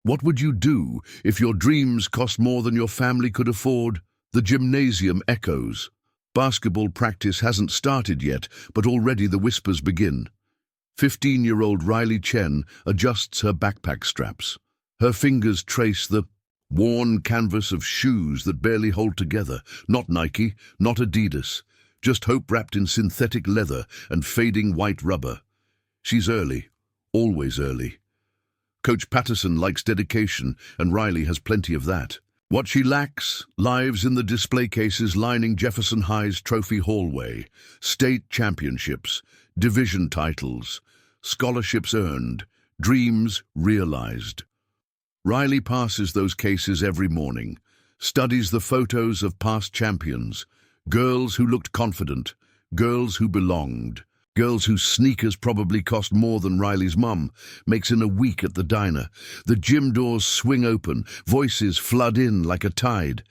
What would you do if your dreams cost more than your family could afford? The gymnasium echoes. Basketball practice hasn't started yet, but already the whispers begin. 15-year-old Riley Chen adjusts her backpack straps. Her fingers trace the worn canvas of shoes that barely hold together. Not Nike, not Adidas, just hope wrapped in synthetic leather and fading white rubber. She's early, always early. Coach Patterson likes dedication, and Riley has plenty of that. What she lacks lives in the display cases lining Jefferson High's trophy hallway. State championships, division titles, scholarships earned, dreams realized. Riley passes those cases every morning, studies the photos of past champions, girls who looked confident, girls who belonged, girls whose sneakers probably cost more than Riley's mum, makes in a week at the diner. The gym doors swing open, voices flood in like a tide.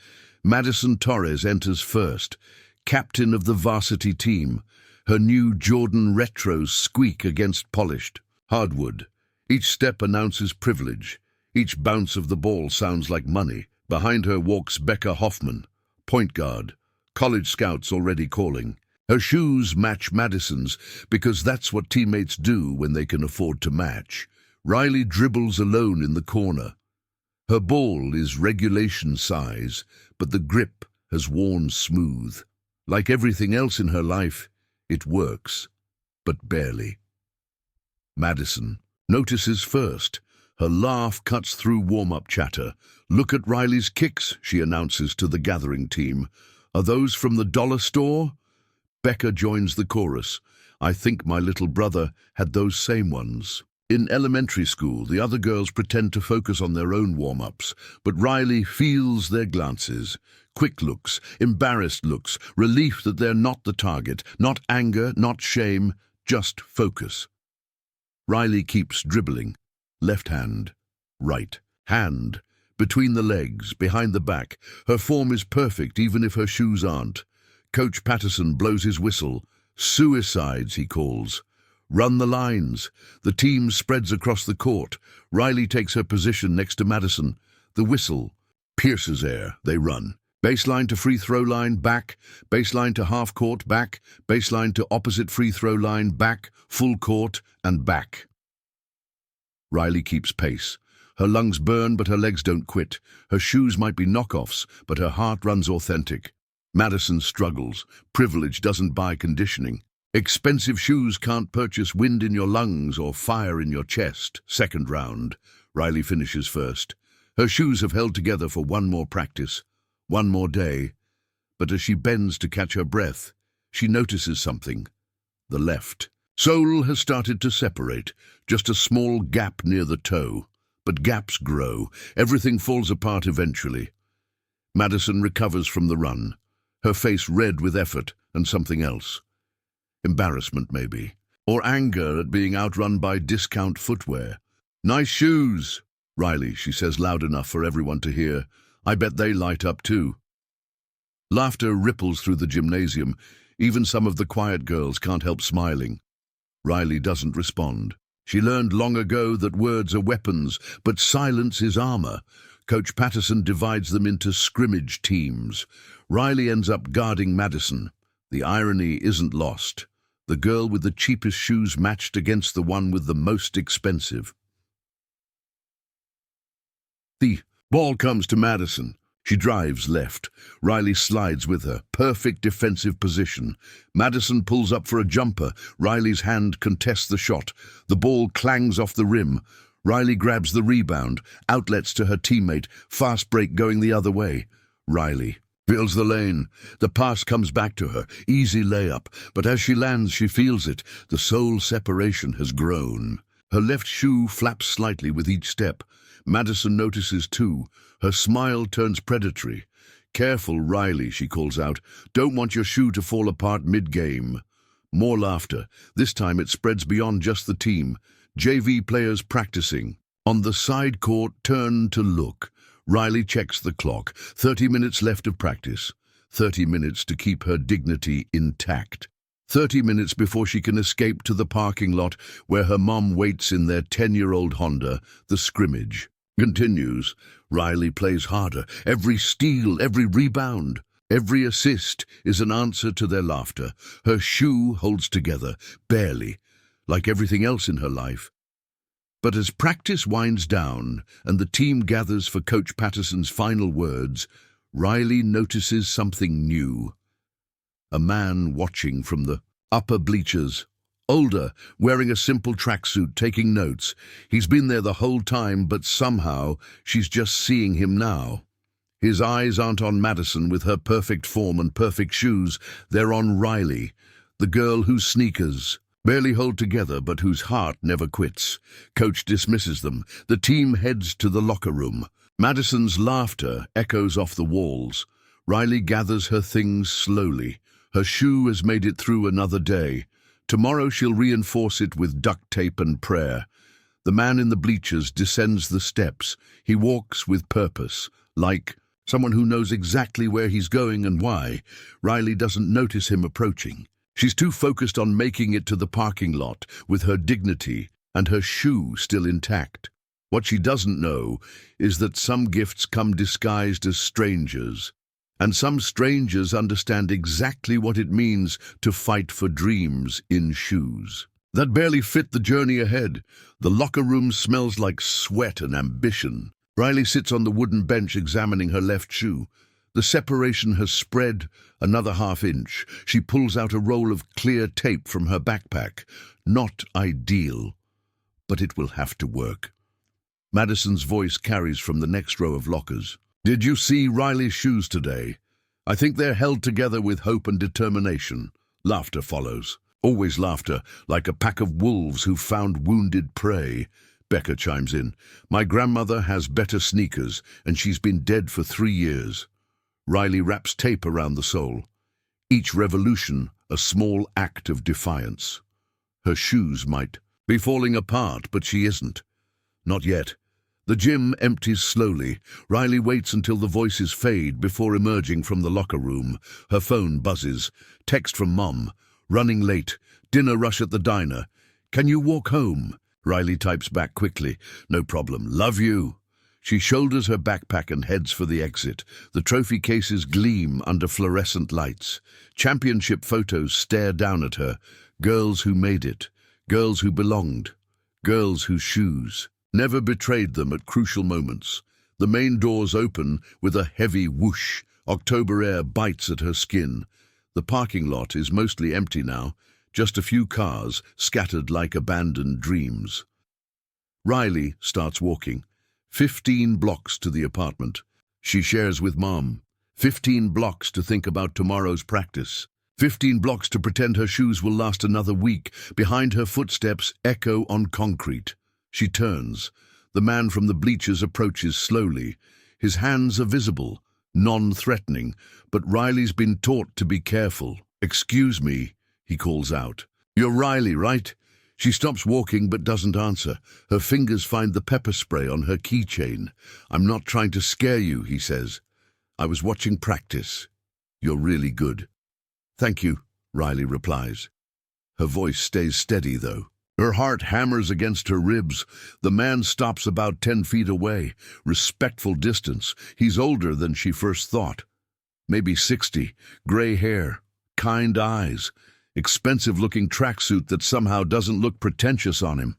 Madison Torres enters first, captain of the varsity team. Her new Jordan retros squeak against polished hardwood. Each step announces privilege. Each bounce of the ball sounds like money. Behind her walks Becca Hoffman, point guard, college scouts already calling. Her shoes match Madison's because that's what teammates do when they can afford to match. Riley dribbles alone in the corner. Her ball is regulation size, but the grip has worn smooth. Like everything else in her life, it works, but barely. Madison notices first. Her laugh cuts through warm-up chatter. "Look at Riley's kicks," she announces to the gathering team. "Are those from the dollar store?" Becca joins the chorus. "I think my little brother had those same ones." In elementary school, the other girls pretend to focus on their own warm-ups, but Riley feels their glances. Quick looks, embarrassed looks, relief that they're not the target, not anger, not shame, just focus. Riley keeps dribbling. Left hand, right hand, between the legs, behind the back. Her form is perfect even if her shoes aren't. Coach Patterson blows his whistle. "Suicides," he calls. "Run the lines." The team spreads across the court. Riley takes her position next to Madison. The whistle pierces air. They run. Baseline to free throw line, back. Baseline to half court, back. Baseline to opposite free throw line, back. Full court, and back. Riley keeps pace. Her lungs burn, but her legs don't quit. Her shoes might be knockoffs, but her heart runs authentic. Madison struggles. Privilege doesn't buy conditioning. Expensive shoes can't purchase wind in your lungs or fire in your chest. Second round. Riley finishes first. Her shoes have held together for one more practice, one more day. But as she bends to catch her breath, she notices something. The left sole has started to separate, just a small gap near the toe. But gaps grow. Everything falls apart eventually. Madison recovers from the run, her face red with effort and something else. Embarrassment, maybe, or anger at being outrun by discount footwear. "Nice shoes, Riley," she says loud enough for everyone to hear. "I bet they light up too." Laughter ripples through the gymnasium. Even some of the quiet girls can't help smiling. Riley doesn't respond. She learned long ago that words are weapons, but silence is armor. Coach Patterson divides them into scrimmage teams. Riley ends up guarding Madison. The irony isn't lost. The girl with the cheapest shoes matched against the one with the most expensive. The ball comes to Madison. She drives left. Riley slides with her. Perfect defensive position. Madison pulls up for a jumper. Riley's hand contests the shot. The ball clangs off the rim. Riley grabs the rebound. Outlets to her teammate. Fast break going the other way. Riley fills the lane. The pass comes back to her. Easy layup. But as she lands, she feels it. The sole separation has grown. Her left shoe flaps slightly with each step. Madison notices too. Her smile turns predatory. "Careful, Riley," she calls out. "Don't want your shoe to fall apart mid-game." More laughter. This time it spreads beyond just the team. JV players practicing. On the side court, turn to look. Riley checks the clock. 30 minutes left of practice. 30 minutes to keep her dignity intact. 30 minutes before she can escape to the parking lot where her mom waits in their 10-year-old Honda, the scrimmage. Continues. Riley plays harder. Every steal, every rebound, every assist is an answer to their laughter. Her shoe holds together, barely, like everything else in her life. But as practice winds down and the team gathers for Coach Patterson's final words, Riley notices something new. A man watching from the upper bleachers. Older, wearing a simple tracksuit, taking notes. He's been there the whole time, but somehow she's just seeing him now. His eyes aren't on Madison with her perfect form and perfect shoes. They're on Riley, the girl whose sneakers barely hold together but whose heart never quits. Coach dismisses them. The team heads to the locker room. Madison's laughter echoes off the walls. Riley gathers her things slowly. Her shoe has made it through another day. Tomorrow she'll reinforce it with duct tape and prayer. The man in the bleachers descends the steps. He walks with purpose, like someone who knows exactly where he's going and why. Riley doesn't notice him approaching. She's too focused on making it to the parking lot with her dignity and her shoe still intact. What she doesn't know is that some gifts come disguised as strangers, and some strangers understand exactly what it means to fight for dreams in shoes that barely fit the journey ahead. The locker room smells like sweat and ambition. Riley sits on the wooden bench examining her left shoe. The separation has spread another half-inch. She pulls out a roll of clear tape from her backpack. Not ideal, but it will have to work. Madison's voice carries from the next row of lockers. Did you see Riley's shoes today? I think they're held together with hope and determination. Laughter follows. Always laughter, like a pack of wolves who found wounded prey. Becca chimes in. My grandmother has better sneakers, and she's been dead for 3 years. Riley wraps tape around the sole. Each revolution, a small act of defiance. Her shoes might be falling apart, but she isn't. Not yet. The gym empties slowly. Riley waits until the voices fade before emerging from the locker room. Her phone buzzes. Text from Mom. Running late. Dinner rush at the diner. Can you walk home? Riley types back quickly. No problem. Love you. She shoulders her backpack and heads for the exit. The trophy cases gleam under fluorescent lights. Championship photos stare down at her. Girls who made it. Girls who belonged. Girls whose shoes never betrayed them at crucial moments. The main doors open with a heavy whoosh. October air bites at her skin. The parking lot is mostly empty now, just a few cars scattered like abandoned dreams. Riley starts walking. 15 blocks to the apartment. She shares with Mom. 15 blocks to think about tomorrow's practice. 15 blocks to pretend her shoes will last another week. Behind her footsteps echo on concrete. She turns. The man from the bleachers approaches slowly. His hands are visible, non-threatening, but Riley's been taught to be careful. Excuse me, he calls out. You're Riley, right? She stops walking but doesn't answer. Her fingers find the pepper spray on her keychain. I'm not trying to scare you, he says. I was watching practice. You're really good. Thank you, Riley replies. Her voice stays steady, though. Her heart hammers against her ribs. The man stops about 10 feet away. Respectful distance. He's older than she first thought. Maybe 60. Gray hair. Kind eyes. Expensive-looking tracksuit that somehow doesn't look pretentious on him.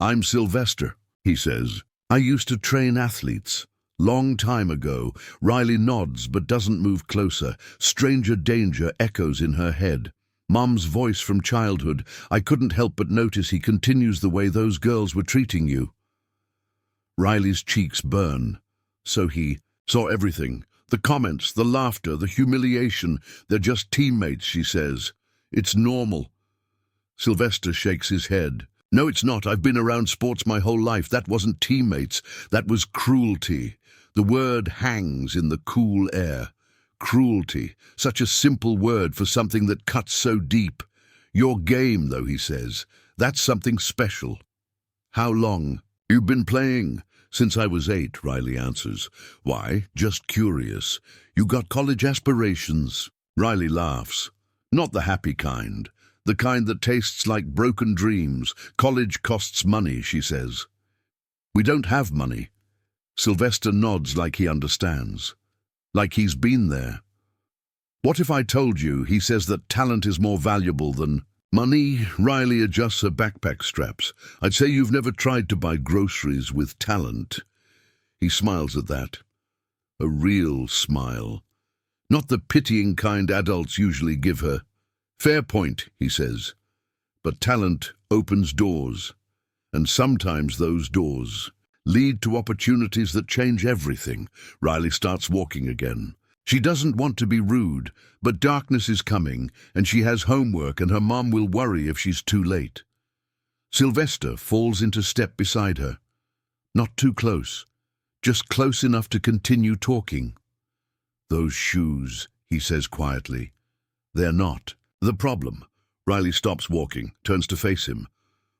I'm Sylvester, he says. I used to train athletes. Long time ago. Riley nods but doesn't move closer. Stranger danger echoes in her head. Mom's voice from childhood. I couldn't help but notice he continues the way those girls were treating you. Riley's cheeks burn. So he saw everything. The comments, the laughter, the humiliation. They're just teammates, she says. It's normal. Sylvester shakes his head. No, it's not. I've been around sports my whole life. That wasn't teammates. That was cruelty. The word hangs in the cool air. Cruelty, such a simple word for something that cuts so deep. Your game, though, he says, that's something special. How long? You've been playing? Since I was 8, Riley answers. Why? Just curious. You got college aspirations? Riley laughs. Not the happy kind. The kind that tastes like broken dreams. College costs money, she says. We don't have money. Sylvester nods like he understands, like he's been there. What if I told you he says that talent is more valuable than money? Riley adjusts her backpack straps. I'd say you've never tried to buy groceries with talent. He smiles at that. A real smile. Not the pitying kind adults usually give her. Fair point, he says. But talent opens doors. And sometimes those doors lead to opportunities that change everything. Riley starts walking again. She doesn't want to be rude, but darkness is coming, and she has homework, and her mom will worry if she's too late. Sylvester falls into step beside her. Not too close, just close enough to continue talking. Those shoes, he says quietly. They're not the problem. Riley stops walking, turns to face him.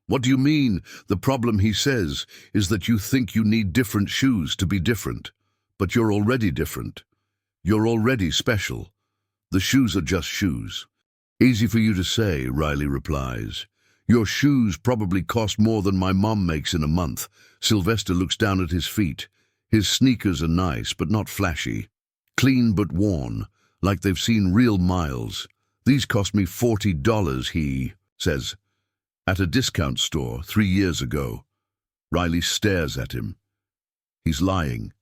What do you mean? The problem, he says, is that you think you need different shoes to be different. But you're already different. You're already special. The shoes are just shoes. Easy for you to say, Riley replies. Your shoes probably cost more than my mom makes in a month. Sylvester looks down at his feet. His sneakers are nice, but not flashy. Clean but worn, like they've seen real miles. These cost me $40, he says. At a discount store 3 years ago. Riley stares at him. He's lying.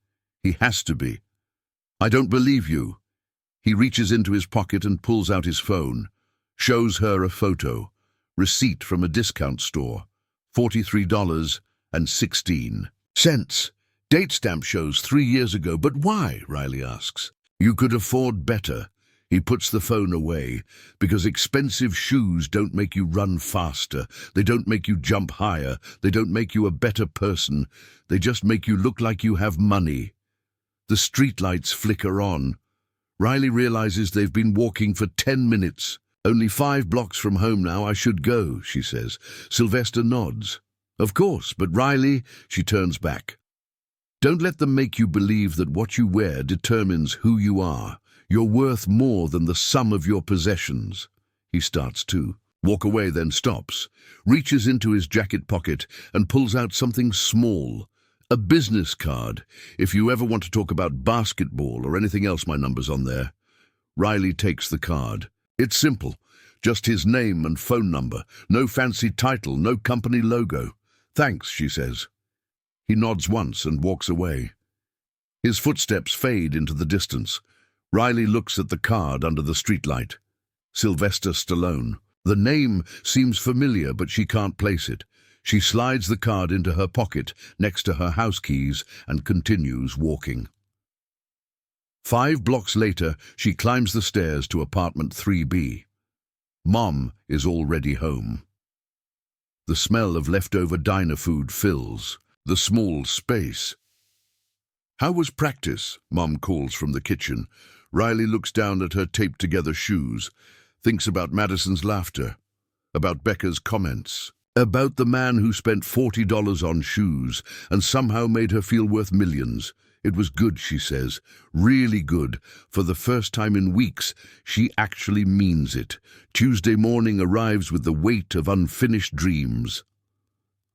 He has to be. I don't believe you. He reaches into his pocket and pulls out his phone. Shows her a photo. Receipt from a discount store. $43.16. Date stamp shows 3 years ago, but why? Riley asks. You could afford better. He puts the phone away, because expensive shoes don't make you run faster. They don't make you jump higher. They don't make you a better person. They just make you look like you have money. The streetlights flicker on. Riley realizes they've been walking for 10 minutes. Only 5 blocks from home now, I should go, she says. Sylvester nods. Of course, but Riley, she turns back. Don't let them make you believe that what you wear determines who you are. You're worth more than the sum of your possessions. He starts to walk away, then stops, reaches into his jacket pocket and pulls out something small. A business card. If you ever want to talk about basketball or anything else, my number's on there. Riley takes the card. It's simple. Just his name and phone number. No fancy title, no company logo. Thanks, she says. He nods once and walks away. His footsteps fade into the distance. Riley looks at the card under the streetlight. Sylvester Stallone. The name seems familiar, but she can't place it. She slides the card into her pocket next to her house keys and continues walking. 5 blocks later, she climbs the stairs to apartment 3B. Mom is already home. The smell of leftover diner food fills the small space. How was practice? Mom calls from the kitchen. Riley looks down at her taped-together shoes, thinks about Madison's laughter, about Becca's comments, about the man who spent $40 on shoes and somehow made her feel worth millions. It was good, she says, really good. For the first time in weeks, she actually means it. Tuesday morning arrives with the weight of unfinished dreams.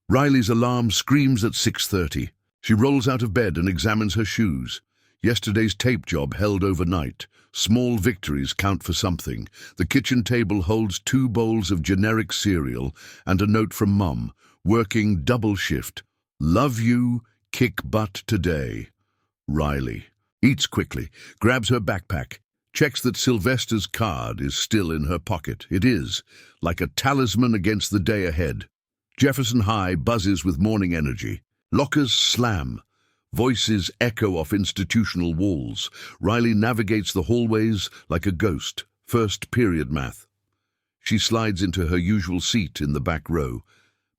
Riley's alarm screams at 6:30. She rolls out of bed and examines her shoes. Yesterday's tape job held overnight. Small victories count for something. The kitchen table holds 2 bowls of generic cereal and a note from Mum, working double shift. Love you, kick butt today. Riley eats quickly, grabs her backpack, checks that Sylvester's card is still in her pocket. It is, like a talisman against the day ahead. Jefferson High buzzes with morning energy. Lockers slam. Voices echo off institutional walls. Riley navigates the hallways like a ghost. First period math. She slides into her usual seat in the back row.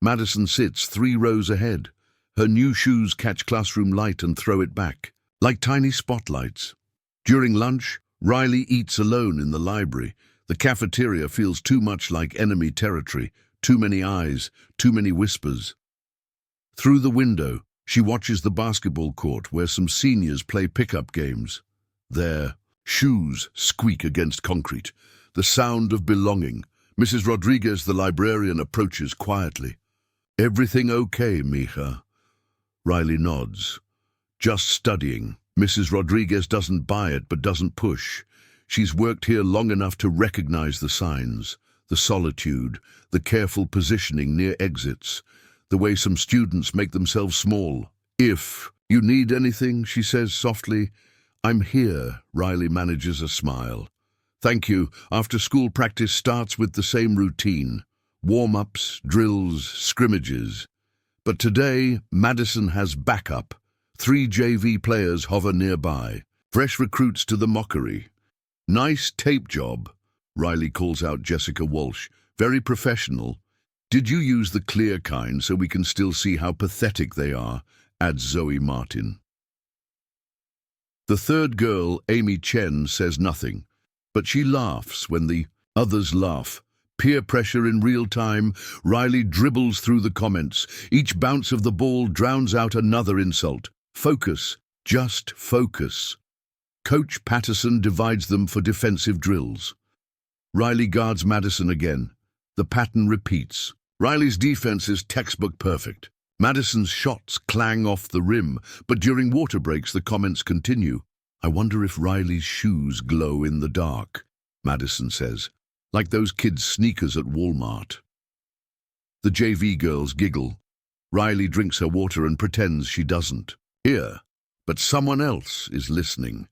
Madison sits 3 rows ahead. Her new shoes catch classroom light and throw it back, like tiny spotlights. During lunch, Riley eats alone in the library. The cafeteria feels too much like enemy territory. Too many eyes, too many whispers. Through the window, she watches the basketball court where some seniors play pickup games. Their shoes squeak against concrete. The sound of belonging. Mrs. Rodriguez, the librarian, approaches quietly. Everything okay, mija? Riley nods. Just studying. Mrs. Rodriguez doesn't buy it but doesn't push. She's worked here long enough to recognize the signs, the solitude, the careful positioning near exits, the way some students make themselves small. If you need anything, she says softly. I'm here, Riley manages a smile. Thank you. After school practice starts with the same routine. Warm-ups, drills, scrimmages. But today, Madison has backup. 3 JV players hover nearby. Fresh recruits to the mockery. Nice tape job, Riley calls out Jessica Walsh. Very professional. Did you use the clear kind so we can still see how pathetic they are? Adds Zoe Martin. The third girl, Amy Chen, says nothing, but she laughs when the others laugh. Peer pressure in real time, Riley dribbles through the comments. Each bounce of the ball drowns out another insult. Focus, just focus. Coach Patterson divides them for defensive drills. Riley guards Madison again. The pattern repeats. Riley's defense is textbook perfect. Madison's shots clang off the rim, but during water breaks the comments continue. I wonder if Riley's shoes glow in the dark, Madison says, like those kids' sneakers at Walmart. The JV girls giggle. Riley drinks her water and pretends she doesn't hear, but someone else is listening.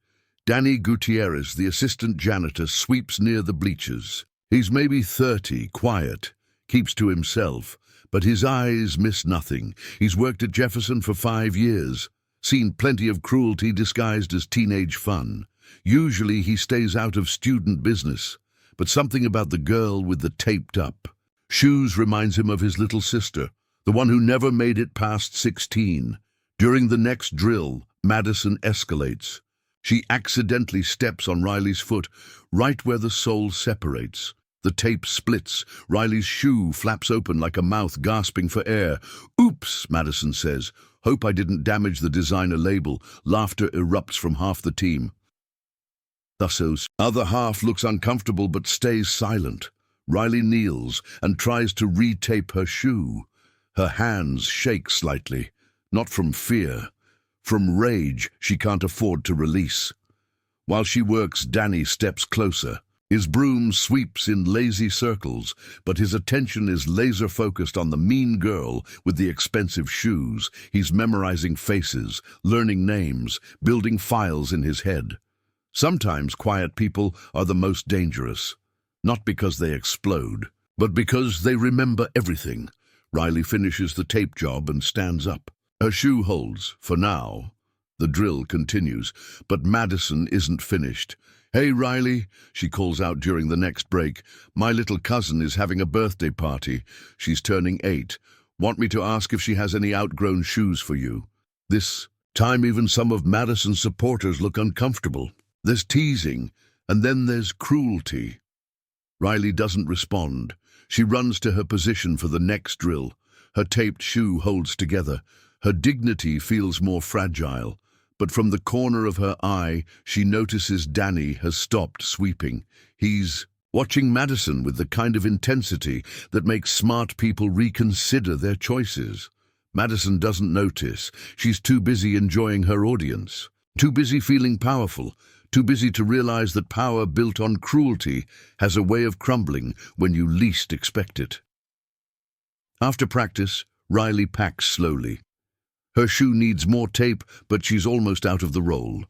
Danny Gutierrez, the assistant janitor, sweeps near the bleachers. He's maybe 30, quiet, keeps to himself, but his eyes miss nothing. He's worked at Jefferson for 5 years, seen plenty of cruelty disguised as teenage fun. Usually he stays out of student business, but something about the girl with the taped up shoes reminds him of his little sister, the one who never made it past 16. During the next drill, Madison escalates. She accidentally steps on Riley's foot, right where the sole separates. The tape splits. Riley's shoe flaps open like a mouth gasping for air. Oops, Madison says. Hope I didn't damage the designer label. Laughter erupts from half the team. Thusso's other half looks uncomfortable but stays silent. Riley kneels and tries to retape her shoe. Her hands shake slightly, not from fear. From rage she can't afford to release. While she works, Danny steps closer. His broom sweeps in lazy circles, but his attention is laser-focused on the mean girl with the expensive shoes. He's memorizing faces, learning names, building files in his head. Sometimes quiet people are the most dangerous, not because they explode, but because they remember everything. Riley finishes the tape job and stands up. Her shoe holds, for now. The drill continues, but Madison isn't finished. Hey, Riley, she calls out during the next break. My little cousin is having a birthday party. She's turning 8. Want me to ask if she has any outgrown shoes for you? This time even some of Madison's supporters look uncomfortable. There's teasing, and then there's cruelty. Riley doesn't respond. She runs to her position for the next drill. Her taped shoe holds together. Her dignity feels more fragile, but from the corner of her eye, she notices Danny has stopped sweeping. He's watching Madison with the kind of intensity that makes smart people reconsider their choices. Madison doesn't notice. She's too busy enjoying her audience, too busy feeling powerful, too busy to realize that power built on cruelty has a way of crumbling when you least expect it. After practice, Riley packs slowly. Her shoe needs more tape, but she's almost out of the roll.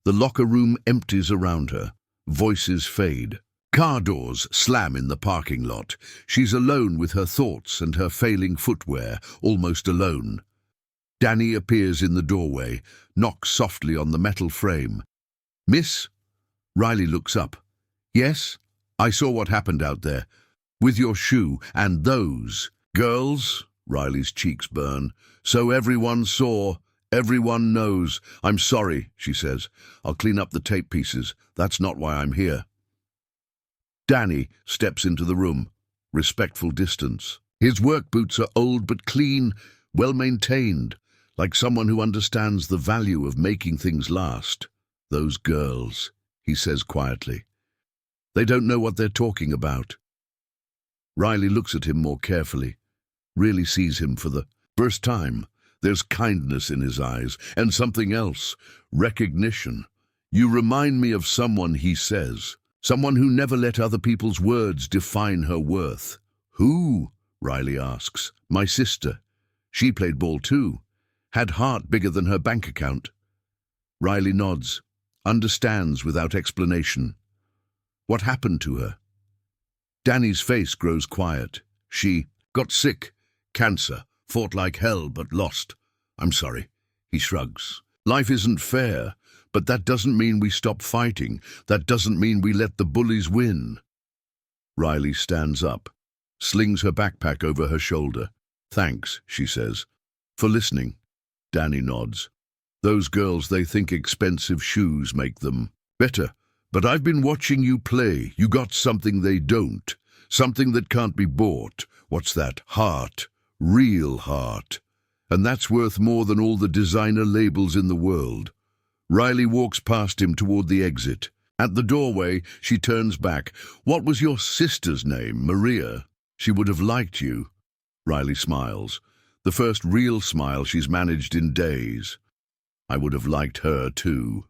The locker room empties around her. Voices fade. Car doors slam in the parking lot. She's alone with her thoughts and her failing footwear, almost alone. Danny appears in the doorway, knocks softly on the metal frame. Miss? Riley looks up. Yes? I saw what happened out there. With your shoe and those girls? Riley's cheeks burn. So everyone saw, everyone knows. I'm sorry, she says. I'll clean up the tape pieces. That's not why I'm here. Danny steps into the room. Respectful distance. His work boots are old but clean, well-maintained, like someone who understands the value of making things last. Those girls, he says quietly. They don't know what they're talking about. Riley looks at him more carefully. Really sees him for the first time. There's kindness in his eyes, and something else, recognition. You remind me of someone, he says. Someone who never let other people's words define her worth. Who? Riley asks. My sister. She played ball too. Had heart bigger than her bank account. Riley nods, understands without explanation. What happened to her? Danny's face grows quiet. She got sick. Cancer. Fought like hell but lost. I'm sorry. He shrugs. Life isn't fair, but that doesn't mean we stop fighting. That doesn't mean we let the bullies win. Riley stands up, slings her backpack over her shoulder. Thanks, she says, for listening. Danny nods. Those girls, they think expensive shoes make them better. But I've been watching you play. You got something they don't. Something that can't be bought. What's that? Heart. Real heart. And that's worth more than all the designer labels in the world. Riley walks past him toward the exit. At the doorway, she turns back. What was your sister's name, Maria? She would have liked you. Riley smiles. The first real smile she's managed in days. I would have liked her too.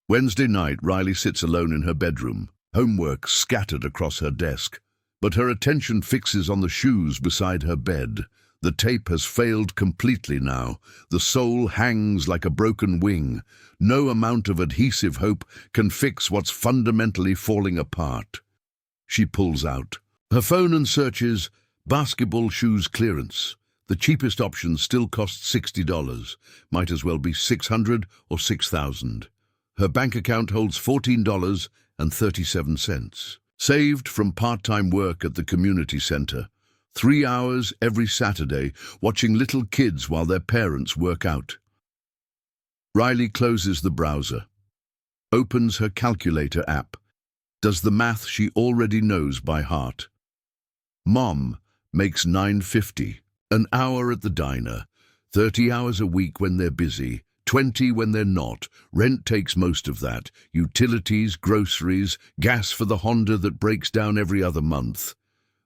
Wednesday night, Riley sits alone in her bedroom, homework scattered across her desk. But her attention fixes on the shoes beside her bed. The tape has failed completely now. The sole hangs like a broken wing. No amount of adhesive hope can fix what's fundamentally falling apart. She pulls out her phone and searches basketball shoes clearance. The cheapest option still costs $60. Might as well be $600 or $6,000. Her bank account holds $14.37. Saved from part-time work at the community center. 3 hours every Saturday, watching little kids while their parents work out. Riley closes the browser, opens her calculator app, does the math she already knows by heart. Mom makes $9.50, an hour at the diner, 30 hours a week when they're busy, 20 when they're not. Rent takes most of that. Utilities, groceries, gas for the Honda that breaks down every other month.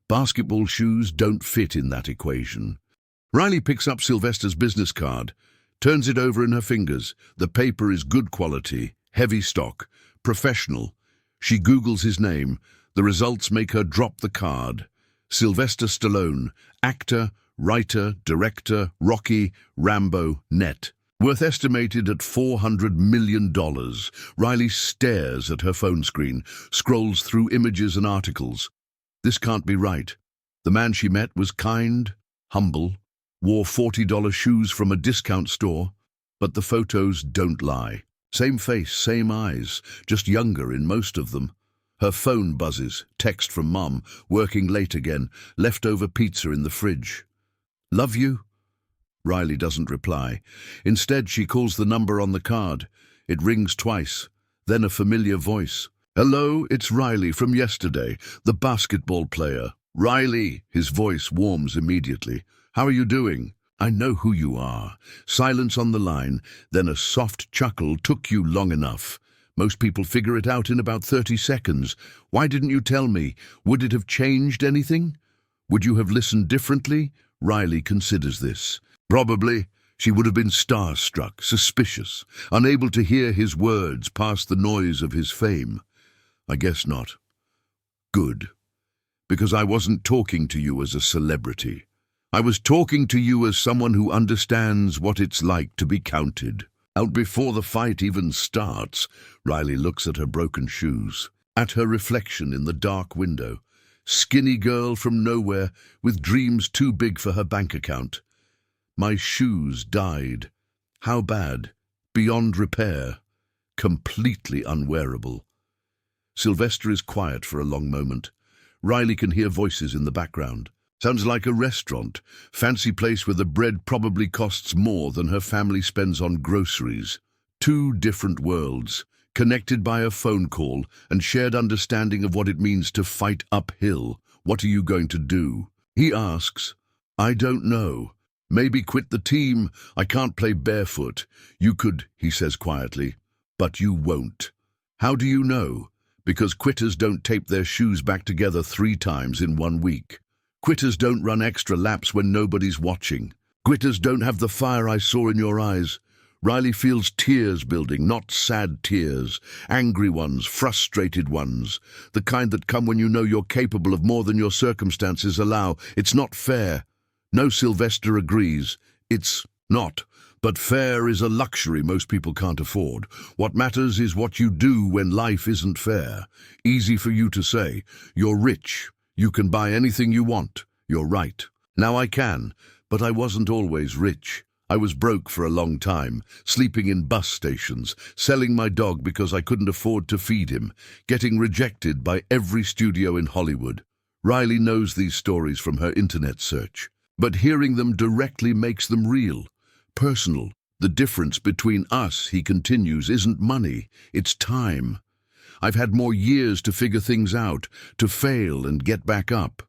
Basketball shoes don't fit in that equation. Riley picks up Sylvester's business card, turns it over in her fingers. The paper is good quality, heavy stock, professional. She Googles his name. The results make her drop the card. Sylvester Stallone, actor, writer, director, Rocky, Rambo, net. Worth estimated at $400 million. Riley stares at her phone screen, scrolls through images and articles. This can't be right. The man she met was kind, humble, wore $40 shoes from a discount store, but the photos don't lie. Same face, same eyes, just younger in most of them. Her phone buzzes, text from Mom, working late again, leftover pizza in the fridge. Love you? Riley doesn't reply. Instead, she calls the number on the card. It rings twice, then a familiar voice. Hello, it's Riley from yesterday, the basketball player. Riley, his voice warms immediately. How are you doing? I know who you are. Silence on the line, then a soft chuckle. Took you long enough. Most people figure it out in about 30 seconds. Why didn't you tell me? Would it have changed anything? Would you have listened differently? Riley considers this. Probably. She would have been starstruck, suspicious, unable to hear his words past the noise of his fame. I guess not. Good. Because I wasn't talking to you as a celebrity. I was talking to you as someone who understands what it's like to be counted. Out before the fight even starts, Riley looks at her broken shoes, at her reflection in the dark window. Skinny girl from nowhere, with dreams too big for her bank account. My shoes died. How bad? Beyond repair. Completely unwearable. Sylvester is quiet for a long moment. Riley can hear voices in the background. Sounds like a restaurant. Fancy place where the bread probably costs more than her family spends on groceries. Two different worlds, connected by a phone call and shared understanding of what it means to fight uphill. What are you going to do? He asks. I don't know. Maybe quit the team. I can't play barefoot. You could, he says quietly, but you won't. How do you know? Because quitters don't tape their shoes back together 3 times in 1 week. Quitters don't run extra laps when nobody's watching. Quitters don't have the fire I saw in your eyes. Riley feels tears building, not sad tears. Angry ones, frustrated ones. The kind that come when you know you're capable of more than your circumstances allow. It's not fair. No, Sylvester agrees. It's not. But fair is a luxury most people can't afford. What matters is what you do when life isn't fair. Easy for you to say. You're rich. You can buy anything you want. You're right. Now I can, but I wasn't always rich. I was broke for a long time, sleeping in bus stations, selling my dog because I couldn't afford to feed him, getting rejected by every studio in Hollywood. Riley knows these stories from her internet search, but hearing them directly makes them real, personal. The difference between us, he continues, isn't money, it's time. I've had more years to figure things out, to fail and get back up,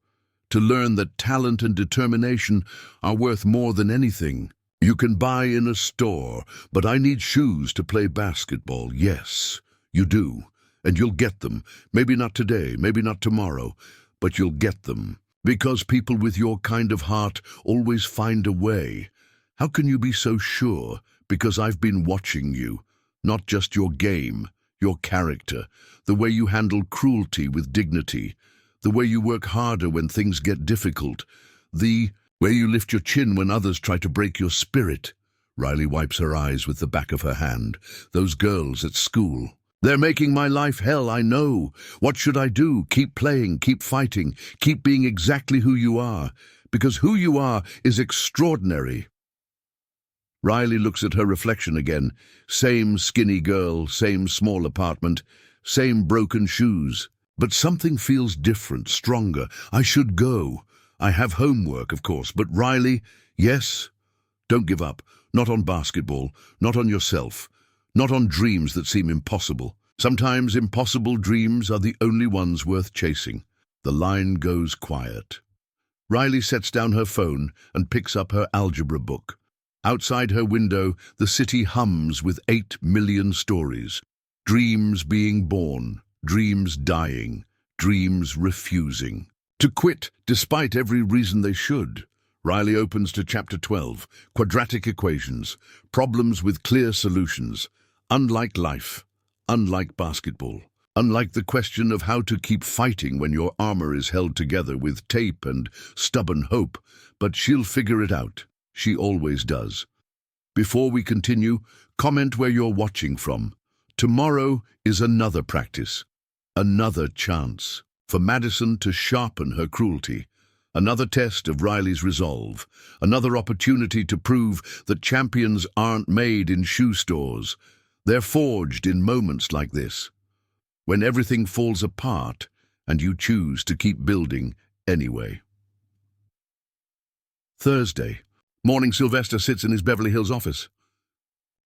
to learn that talent and determination are worth more than anything you can buy in a store. But I need shoes to play basketball. Yes, you do. And you'll get them. Maybe not today, maybe not tomorrow, but you'll get them. Because people with your kind of heart always find a way. How can you be so sure? Because I've been watching you. Not just your game, your character, the way you handle cruelty with dignity, the way you work harder when things get difficult, the way you lift your chin when others try to break your spirit. Riley wipes her eyes with the back of her hand. Those girls at school. They're making my life hell, I know. What should I do? Keep playing, keep fighting, keep being exactly who you are. Because who you are is extraordinary. Riley looks at her reflection again. Same skinny girl, same small apartment, same broken shoes. But something feels different, stronger. I should go. I have homework, of course, but Riley, yes? Don't give up. Not on basketball, not on yourself, not on dreams that seem impossible. Sometimes impossible dreams are the only ones worth chasing. The line goes quiet. Riley sets down her phone and picks up her algebra book. Outside her window, the city hums with 8 million stories. Dreams being born, dreams dying, dreams refusing to quit despite every reason they should. Riley opens to chapter 12, quadratic equations, problems with clear solutions. Unlike life, unlike basketball, unlike the question of how to keep fighting when your armor is held together with tape and stubborn hope, but she'll figure it out. She always does. Before we continue, comment where you're watching from. Tomorrow is another practice, another chance for Madison to sharpen her cruelty, another test of Riley's resolve, another opportunity to prove that champions aren't made in shoe stores. They're forged in moments like this, when everything falls apart and you choose to keep building anyway. Thursday. Morning. Sylvester sits in his Beverly Hills office.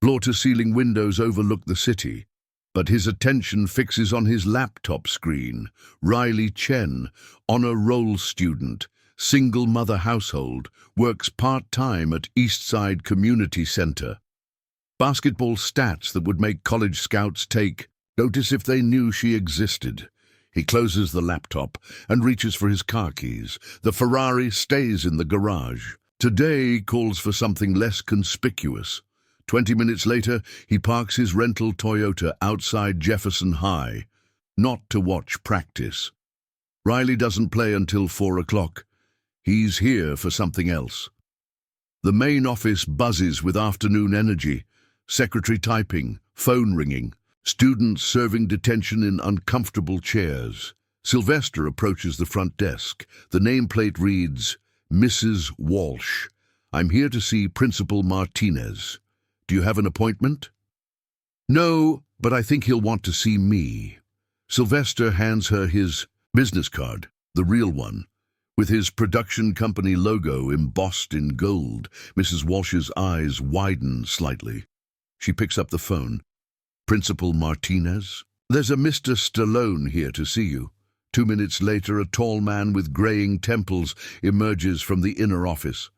Floor-to-ceiling windows overlook the city, but his attention fixes on his laptop screen. Riley Chen, honor roll student, single mother household, works part-time at Eastside Community Center. Basketball stats that would make college scouts take notice if they knew she existed. He closes the laptop and reaches for his car keys. The Ferrari stays in the garage. Today calls for something less conspicuous. 20 minutes later, he parks his rental Toyota outside Jefferson High, not to watch practice. Riley doesn't play until 4 o'clock. He's here for something else. The main office buzzes with afternoon energy. Secretary typing, phone ringing, students serving detention in uncomfortable chairs. Sylvester approaches the front desk. The nameplate reads, Mrs. Walsh. I'm here to see Principal Martinez. Do you have an appointment? No, but I think he'll want to see me. Sylvester hands her his business card, the real one, with his production company logo embossed in gold. Mrs. Walsh's eyes widen slightly. She picks up the phone. Principal Martinez? There's a Mr. Stallone here to see you. 2 minutes later, a tall man with graying temples emerges from the inner office.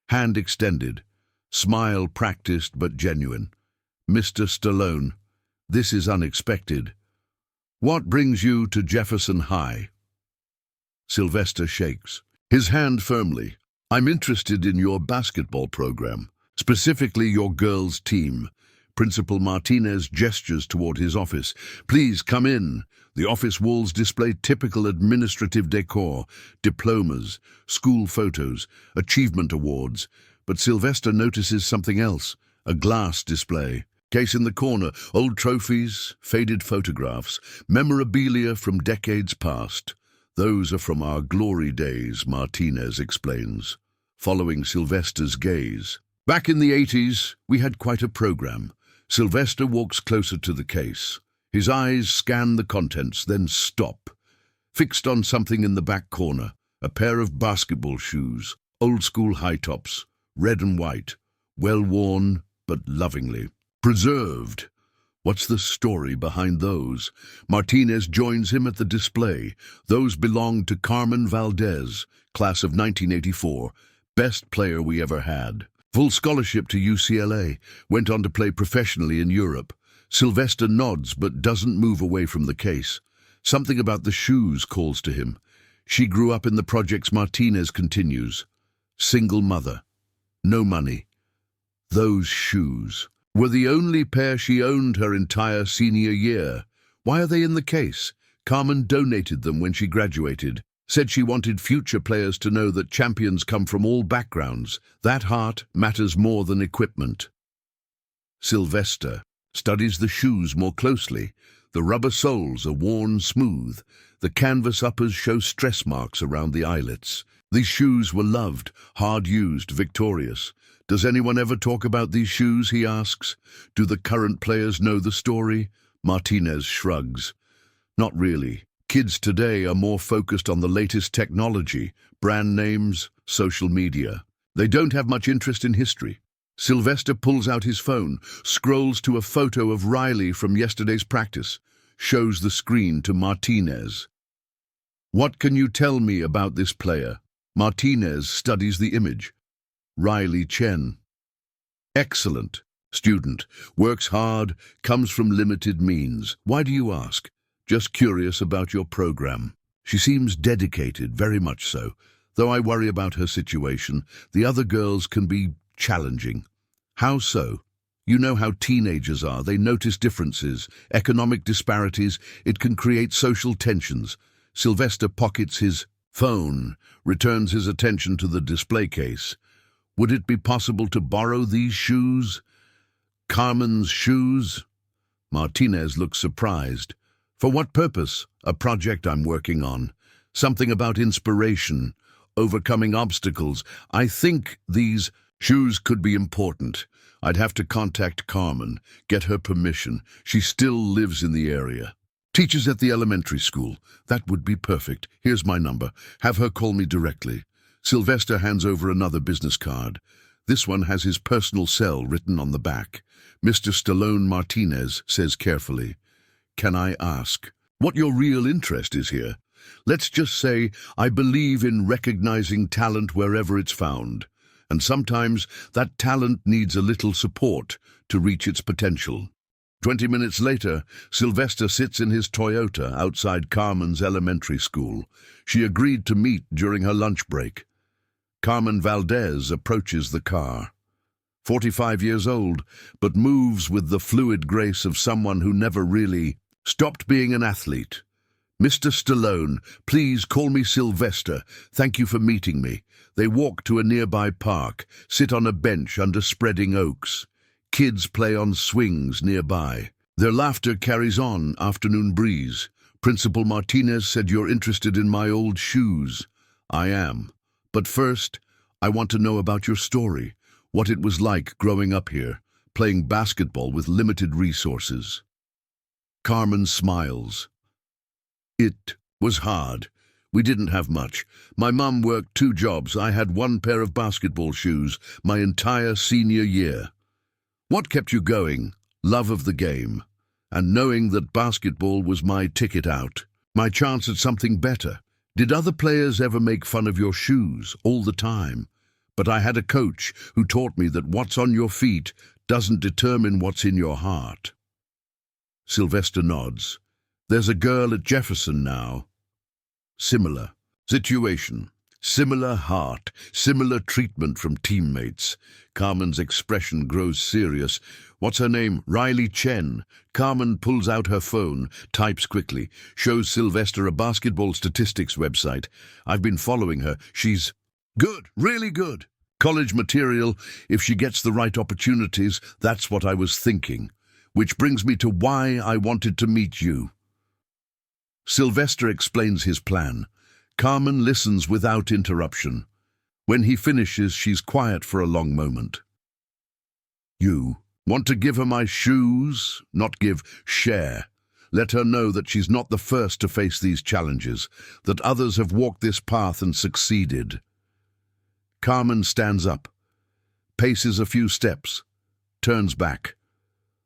Hand extended. Smile practiced but genuine. Mr. Stallone, this is unexpected. What brings you to Jefferson High? Sylvester shakes. His hand firmly. I'm interested in your basketball program, specifically your girls' team. Principal Martinez gestures toward his office. Please come in. The office walls display typical administrative decor, diplomas, school photos, achievement awards. But Sylvester notices something else, a glass display. Case in the corner, old trophies, faded photographs, memorabilia from decades past. Those are from our glory days, Martinez explains, following Sylvester's gaze. Back in the 80s, we had quite a program. Sylvester walks closer to the case. His eyes scan the contents, then stop. Fixed on something in the back corner, a pair of basketball shoes, old-school high tops, red and white, well-worn but lovingly preserved. What's the story behind those? Martinez joins him at the display. Those belong to Carmen Valdez, class of 1984, best player we ever had. Full scholarship to UCLA, went on to play professionally in Europe. Sylvester nods but doesn't move away from the case. Something about the shoes calls to him. She grew up in the projects. Martinez continues. Single mother. No money. Those shoes were the only pair she owned her entire senior year. Why are they in the case? Carmen donated them when she graduated. Said she wanted future players to know that champions come from all backgrounds. That heart matters more than equipment. Sylvester studies the shoes more closely. The rubber soles are worn smooth. The canvas uppers show stress marks around the eyelets. These shoes were loved, hard-used, victorious. Does anyone ever talk about these shoes, he asks. Do the current players know the story? Martinez shrugs. Not really. Kids today are more focused on the latest technology, brand names, social media. They don't have much interest in history. Sylvester pulls out his phone, scrolls to a photo of Riley from yesterday's practice, shows the screen to Martinez. What can you tell me about this player? Martinez studies the image. Riley Chen. Excellent. Student. Works hard, comes from limited means. Why do you ask? Just curious about your program. She seems dedicated, very much so. Though I worry about her situation, the other girls can be challenging. How so? You know how teenagers are. They notice differences, economic disparities. It can create social tensions. Sylvester pockets his phone, returns his attention to the display case. Would it be possible to borrow these shoes? Carmen's shoes? Martinez looks surprised. For what purpose? A project I'm working on. Something about inspiration, overcoming obstacles. I think these shoes could be important. I'd have to contact Carmen, get her permission. She still lives in the area. Teaches at the elementary school. That would be perfect. Here's my number. Have her call me directly. Sylvester hands over another business card. This one has his personal cell written on the back. Mr. Stallone Martinez says carefully, "Can I ask what your real interest is here?" Let's just say I believe in recognizing talent wherever it's found. And sometimes that talent needs a little support to reach its potential. 20 minutes later, Sylvester sits in his Toyota outside Carmen's elementary school. She agreed to meet during her lunch break. Carmen Valdez approaches the car. 45 years old, but moves with the fluid grace of someone who never really stopped being an athlete. "Mr. Stallone, please call me Sylvester. Thank you for meeting me." They walk to a nearby park, sit on a bench under spreading oaks. Kids play on swings nearby. Their laughter carries on, afternoon breeze. Principal Martinez said you're interested in my old shoes. I am. But first, I want to know about your story, what it was like growing up here, playing basketball with limited resources. Carmen smiles. It was hard. We didn't have much. My mum worked 2 jobs. I had 1 pair of basketball shoes my entire senior year. What kept you going? Love of the game. And knowing that basketball was my ticket out. My chance at something better. Did other players ever make fun of your shoes? All the time. But I had a coach who taught me that what's on your feet doesn't determine what's in your heart. Sylvester nods. There's a girl at Jefferson now. Similar situation. Similar heart, similar treatment from teammates. Carmen's expression grows serious. What's her name? Riley Chen. Carmen pulls out her phone, types quickly, shows Sylvester a basketball statistics website. I've been following her. She's good, really good. College material, if she gets the right opportunities, that's what I was thinking. Which brings me to why I wanted to meet you. Sylvester explains his plan. Carmen listens without interruption. When he finishes, she's quiet for a long moment. You want to give her my shoes, not give, share. Let her know that she's not the first to face these challenges, that others have walked this path and succeeded. Carmen stands up, paces a few steps, turns back.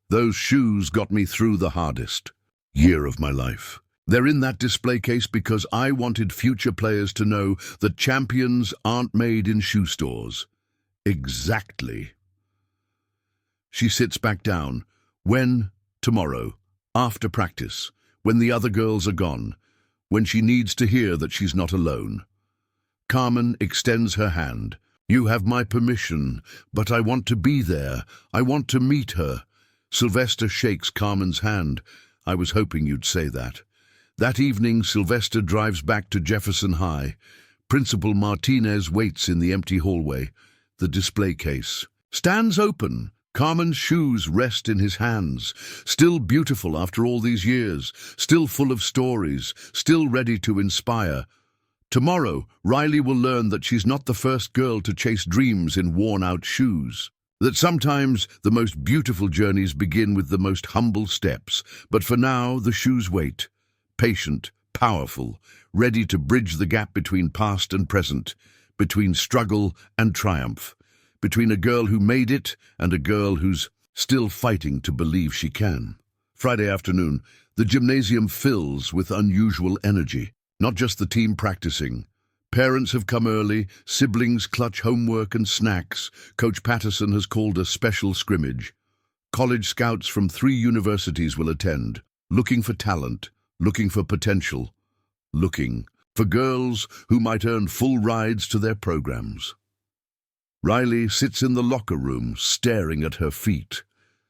Those shoes got me through the hardest year of my life. They're in that display case because I wanted future players to know that champions aren't made in shoe stores. Exactly. She sits back down. When? Tomorrow. After practice. When the other girls are gone. When she needs to hear that she's not alone. Carmen extends her hand. You have my permission, but I want to be there. I want to meet her. Sylvester shakes Carmen's hand. I was hoping you'd say that. That evening, Sylvester drives back to Jefferson High. Principal Martinez waits in the empty hallway. The display case stands open. Carmen's shoes rest in his hands. Still beautiful after all these years. Still full of stories. Still ready to inspire. Tomorrow, Riley will learn that she's not the first girl to chase dreams in worn-out shoes. That sometimes the most beautiful journeys begin with the most humble steps. But for now, the shoes wait. Patient, powerful, ready to bridge the gap between past and present, between struggle and triumph, between a girl who made it and a girl who's still fighting to believe she can. Friday afternoon, the gymnasium fills with unusual energy. Not just the team practicing. Parents have come early, siblings clutch homework and snacks. Coach Patterson has called a special scrimmage. College scouts from 3 universities will attend, looking for talent, looking for potential, looking for girls who might earn full rides to their programs. Riley sits in the locker room, staring at her feet.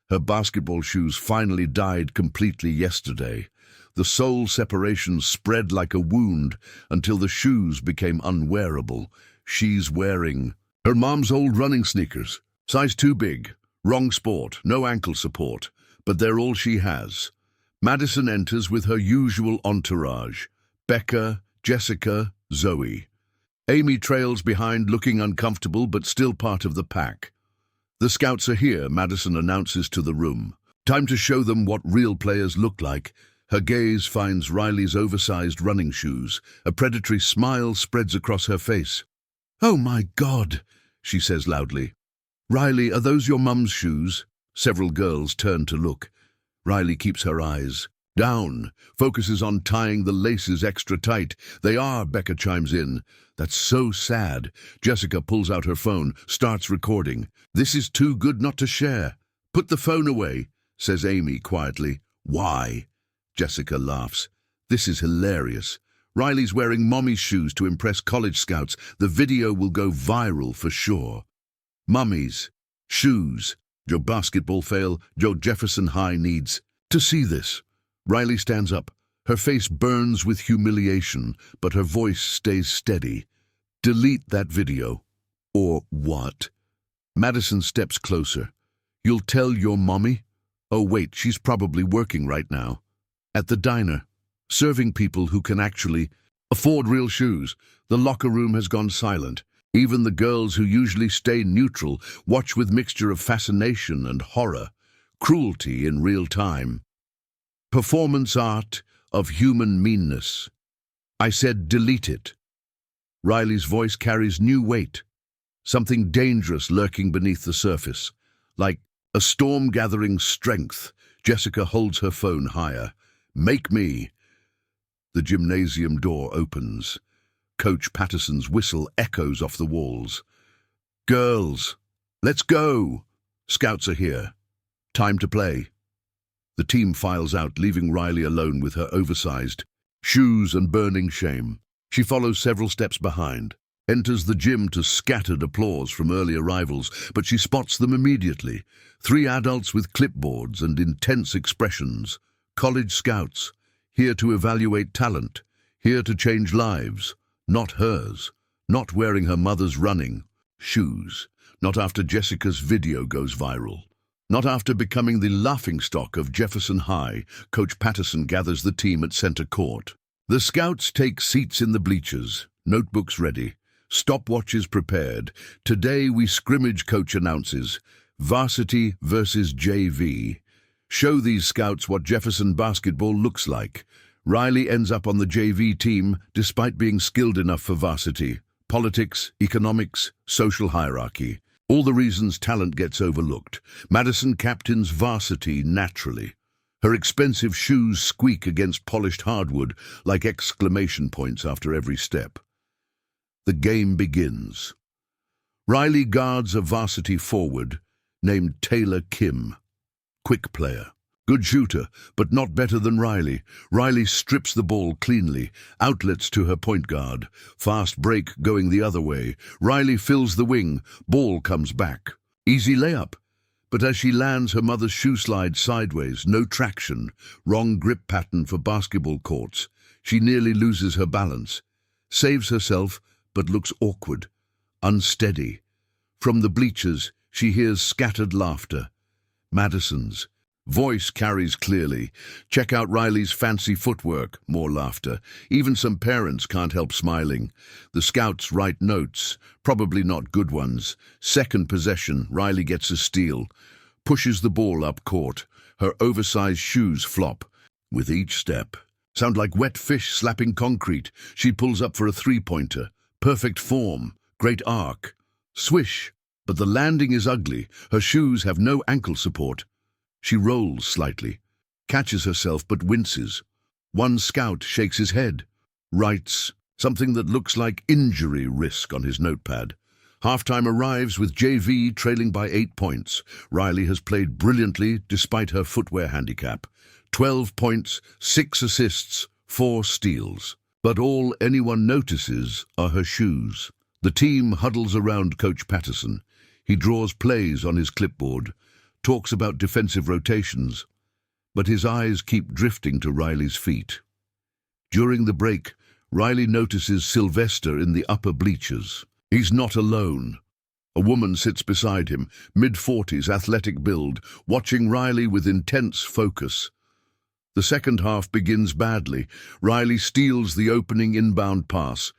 Her basketball shoes finally died completely yesterday. The sole separation spread like a wound until the shoes became unwearable. She's wearing her mom's old running sneakers, size too big, wrong sport, no ankle support, but they're all she has. Madison enters with her usual entourage. Becca, Jessica, Zoe. Amy trails behind, looking uncomfortable but still part of the pack. The scouts are here, Madison announces to the room. Time to show them what real players look like. Her gaze finds Riley's oversized running shoes. A predatory smile spreads across her face. "Oh my God," she says loudly. "Riley, are those your mum's shoes?" Several girls turn to look. Riley keeps her eyes down, focuses on tying the laces extra tight. "They are," Becca chimes in. "That's so sad." Jessica pulls out her phone, starts recording. "This is too good not to share." "Put the phone away," says Amy quietly. "Why?" Jessica laughs. "This is hilarious. Riley's wearing mommy's shoes to impress college scouts. The video will go viral for sure." Mummy's shoes. Joe basketball fail. Joe Jefferson High needs to see this. Riley stands up. Her face burns with humiliation, but her voice stays steady. "Delete that video." "Or what?" Madison steps closer. "You'll tell your mommy?" "Oh wait, she's probably working right now. At the diner, serving people who can actually afford real shoes." The locker room has gone silent. Even the girls who usually stay neutral watch with mixture of fascination and horror, cruelty in real time. Performance art of human meanness. I said delete it. Riley's voice carries new weight, something dangerous lurking beneath the surface. Like a storm gathering strength, Jessica holds her phone higher. "Make me." The gymnasium door opens. Coach Patterson's whistle echoes off the walls. "Girls, let's go." Scouts are here. Time to play. The team files out, leaving Riley alone with her oversized shoes and burning shame. She follows several steps behind. Enters the gym to scattered applause from early arrivals, but she spots them immediately. 3 adults with clipboards and intense expressions. College scouts, here to evaluate talent, here to change lives, not hers, not wearing her mother's running shoes, not after Jessica's video goes viral. Not after becoming the laughingstock of Jefferson High, Coach Patterson gathers the team at center court. The scouts take seats in the bleachers, notebooks ready, stopwatches prepared. Today we scrimmage, coach announces. Varsity versus JV. Show these scouts what Jefferson basketball looks like. Riley ends up on the JV team despite being skilled enough for varsity. Politics, economics, social hierarchy. All the reasons talent gets overlooked. Madison captains varsity naturally. Her expensive shoes squeak against polished hardwood like exclamation points after every step. The game begins. Riley guards a varsity forward named Taylor Kim. Quick player. Good shooter, but not better than Riley. Riley strips the ball cleanly, outlets to her point guard. Fast break going the other way. Riley fills the wing, ball comes back. Easy layup. But as she lands, her mother's shoe slides sideways, no traction. Wrong grip pattern for basketball courts. She nearly loses her balance. Saves herself, but looks awkward, unsteady. From the bleachers, she hears scattered laughter. Madison's voice carries clearly. Check out Riley's fancy footwork, more laughter. Even some parents can't help smiling. The scouts write notes, probably not good ones. Second possession, Riley gets a steal. Pushes the ball up court. Her oversized shoes flop. With each step, sound like wet fish slapping concrete. She pulls up for a three-pointer. Perfect form, great arc. Swish, but the landing is ugly. Her shoes have no ankle support. She rolls slightly, catches herself but winces. One scout shakes his head, writes something that looks like injury risk on his notepad. Halftime arrives with JV trailing by 8 points. Riley has played brilliantly despite her footwear handicap. 12 points, 6 assists, 4 steals. But all anyone notices are her shoes. The team huddles around Coach Patterson. He draws plays on his clipboard, talks about defensive rotations, but his eyes keep drifting to Riley's feet. During the break, Riley notices Sylvester in the upper bleachers. He's not alone. A woman sits beside him, mid-40s, athletic build, watching Riley with intense focus. The second half begins badly. Riley steals the opening inbound pass,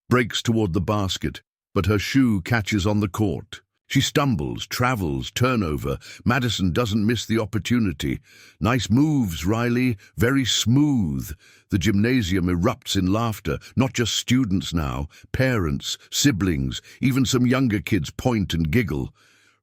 breaks toward the basket, but her shoe catches on the court. She stumbles, travels, turnover. Madison doesn't miss the opportunity. Nice moves, Riley, very smooth. The gymnasium erupts in laughter, not just students now, parents, siblings, even some younger kids point and giggle.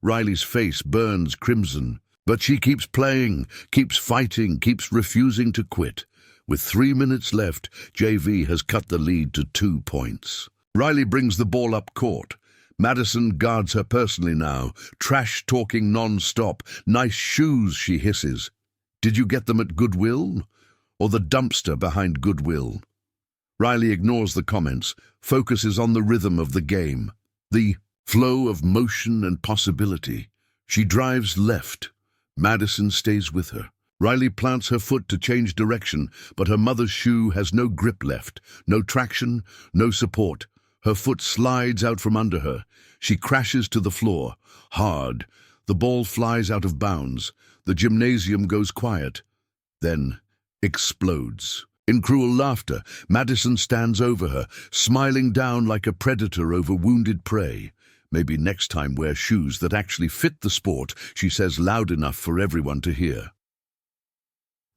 Riley's face burns crimson, but she keeps playing, keeps fighting, keeps refusing to quit. With 3 minutes left, JV has cut the lead to 2 points. Riley brings the ball up court. Madison guards her personally now, trash-talking non-stop. Nice shoes, she hisses. Did you get them at Goodwill? Or the dumpster behind Goodwill? Riley ignores the comments, focuses on the rhythm of the game, the flow of motion and possibility. She drives left. Madison stays with her. Riley plants her foot to change direction, but her mother's shoe has no grip left, no traction, no support. Her foot slides out from under her. She crashes to the floor, hard. The ball flies out of bounds. The gymnasium goes quiet, then explodes. In cruel laughter, Madison stands over her, smiling down like a predator over wounded prey. Maybe next time wear shoes that actually fit the sport, she says loud enough for everyone to hear.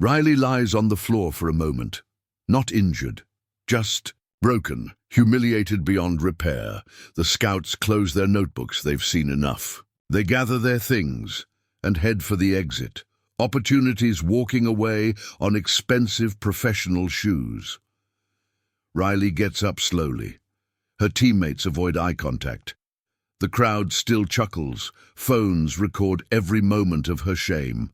Riley lies on the floor for a moment, not injured, just broken, humiliated beyond repair. The scouts close their notebooks, they've seen enough. They gather their things and head for the exit. Opportunities walking away on expensive professional shoes. Riley gets up slowly. Her teammates avoid eye contact. The crowd still chuckles. Phones record every moment of her shame.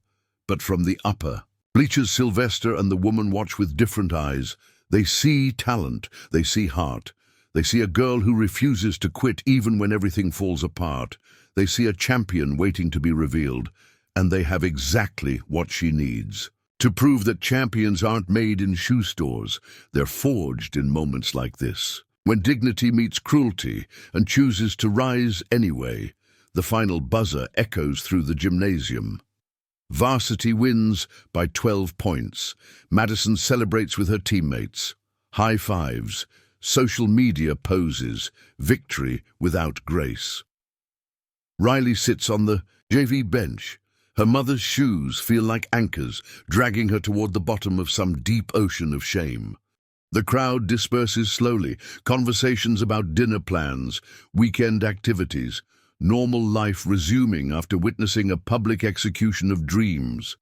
But from the upper bleachers, Sylvester and the woman watch with different eyes. They see talent, they see heart. They see a girl who refuses to quit even when everything falls apart. They see a champion waiting to be revealed, and they have exactly what she needs. To prove that champions aren't made in shoe stores, they're forged in moments like this. When dignity meets cruelty and chooses to rise anyway, the final buzzer echoes through the gymnasium. Varsity wins by 12 points. Madison celebrates with her teammates. High fives. Social media poses. Victory without grace. Riley sits on the JV bench. Her mother's shoes feel like anchors, dragging her toward the bottom of some deep ocean of shame. The crowd disperses slowly. Conversations about dinner plans, weekend activities, normal life resuming after witnessing a public execution of dreams.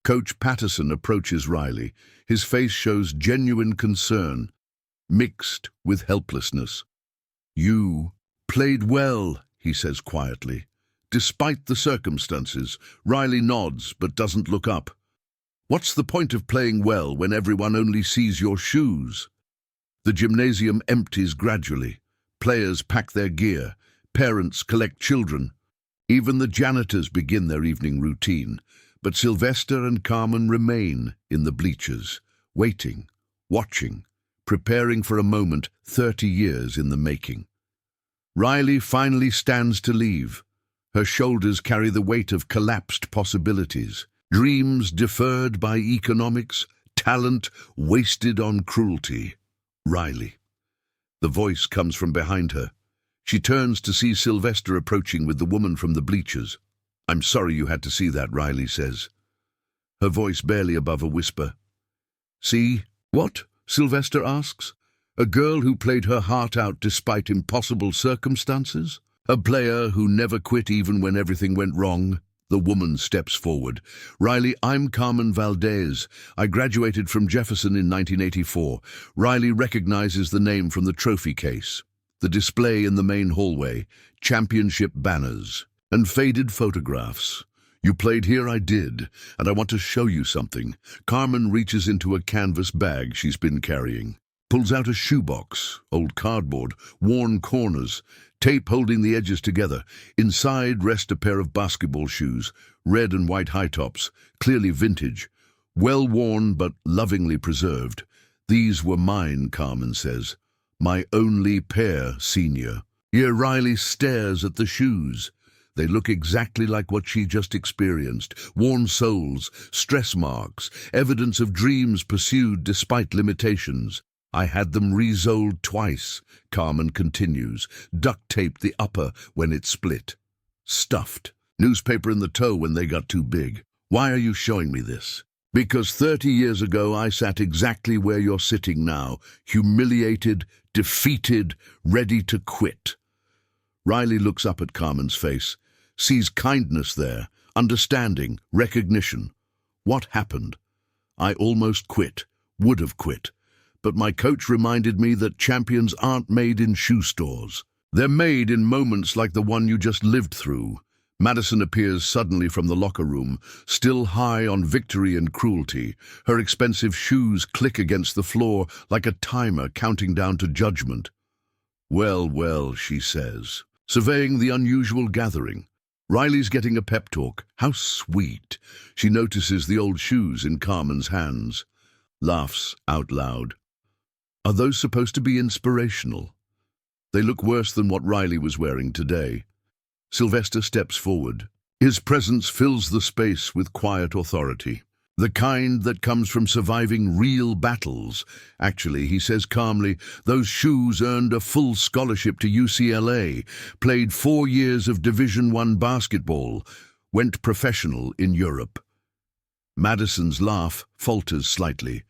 Coach Patterson approaches Riley. His face shows genuine concern, mixed with helplessness. "You played well," he says quietly. Despite the circumstances, Riley nods but doesn't look up. What's the point of playing well when everyone only sees your shoes? The gymnasium empties gradually. Players pack their gear. Parents collect children. Even the janitors begin their evening routine. But Sylvester and Carmen remain in the bleachers, waiting, watching, preparing for a moment 30 years in the making. Riley finally stands to leave. Her shoulders carry the weight of collapsed possibilities. Dreams deferred by economics, talent wasted on cruelty. Riley. The voice comes from behind her. She turns to see Sylvester approaching with the woman from the bleachers. "I'm sorry you had to see that," Riley says, her voice barely above a whisper. "See what?" Sylvester asks. "A girl who played her heart out despite impossible circumstances? A player who never quit even when everything went wrong?" The woman steps forward. "Riley, I'm Carmen Valdez. I graduated from Jefferson in 1984. Riley recognizes the name from the trophy case, the display in the main hallway, championship banners, and faded photographs. "You played here?" "I did, and I want to show you something." Carmen reaches into a canvas bag she's been carrying, pulls out a shoebox, old cardboard, worn corners, tape holding the edges together. Inside rest a pair of basketball shoes, red and white high tops, clearly vintage, well worn but lovingly preserved. "These were mine," Carmen says. "My only pair, senior." Here Riley stares at the shoes. They look exactly like what she just experienced. Worn soles, stress marks, evidence of dreams pursued despite limitations. "I had them resoled twice," Carmen continues. "Duct-taped the upper when it split. Stuffed. Newspaper in the toe when they got too big. Why are you showing me this?" "Because 30 years ago I sat exactly where you're sitting now, humiliated, defeated, ready to quit." Riley looks up at Carmen's face, sees kindness there, understanding, recognition. "What happened?" "I almost quit, would have quit. But my coach reminded me that champions aren't made in shoe stores. They're made in moments like the one you just lived through." Madison appears suddenly from the locker room, still high on victory and cruelty. Her expensive shoes click against the floor like a timer counting down to judgment. "Well, well," she says, surveying the unusual gathering. Riley's getting a pep talk. How sweet. She notices the old shoes in Carmen's hands. Laughs out loud. Are those supposed to be inspirational? They look worse than what Riley was wearing today. Sylvester steps forward. His presence fills the space with quiet authority, the kind that comes from surviving real battles. "Actually," he says calmly, "those shoes earned a full scholarship to UCLA, played 4 years of Division I basketball, went professional in Europe." Madison's laugh falters slightly,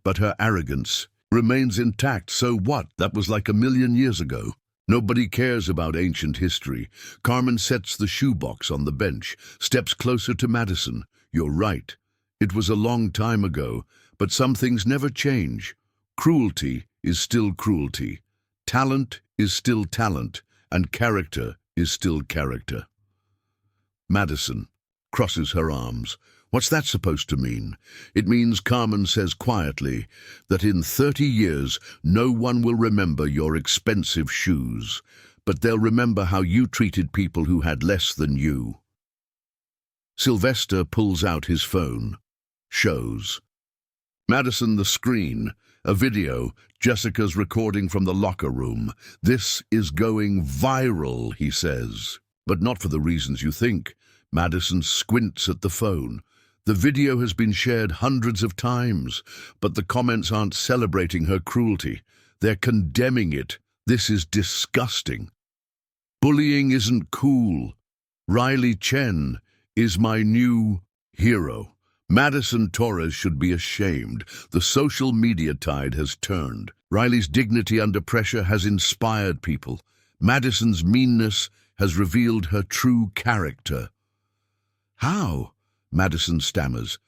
but her arrogance remains intact. "So what? That was like a million years ago." Nobody cares about ancient history. Carmen sets the shoebox on the bench, steps closer to Madison. "You're right. It was a long time ago, but some things never change. Cruelty is still cruelty. Talent is still talent, and character is still character." Madison, crosses her arms. What's that supposed to mean? It means, Carmen says quietly, that in 30 years no one will remember your expensive shoes, but they'll remember how you treated people who had less than you. Sylvester pulls out his phone. Shows. Madison, the screen. A video. Jessica's recording from the locker room. This is going viral, he says. But not for the reasons you think. Madison squints at the phone. The video has been shared hundreds of times, but the comments aren't celebrating her cruelty. They're condemning it. This is disgusting. Bullying isn't cool. Riley Chen is my new hero. Madison Torres should be ashamed. The social media tide has turned. Riley's dignity under pressure has inspired people. Madison's meanness has revealed her true character. How? Madison stammers.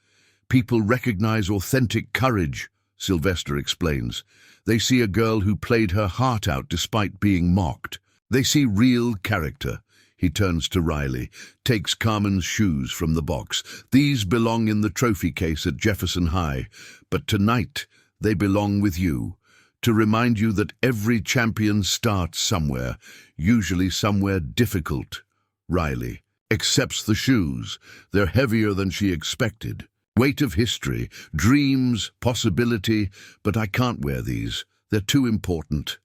People recognize authentic courage, Sylvester explains. They see a girl who played her heart out despite being mocked. They see real character. He turns to Riley, takes Carmen's shoes from the box. These belong in the trophy case at Jefferson High, but tonight they belong with you, to remind you that every champion starts somewhere, usually somewhere difficult. Riley accepts the shoes. They're heavier than she expected. Weight of history, dreams, possibility, but I can't wear these. They're too important.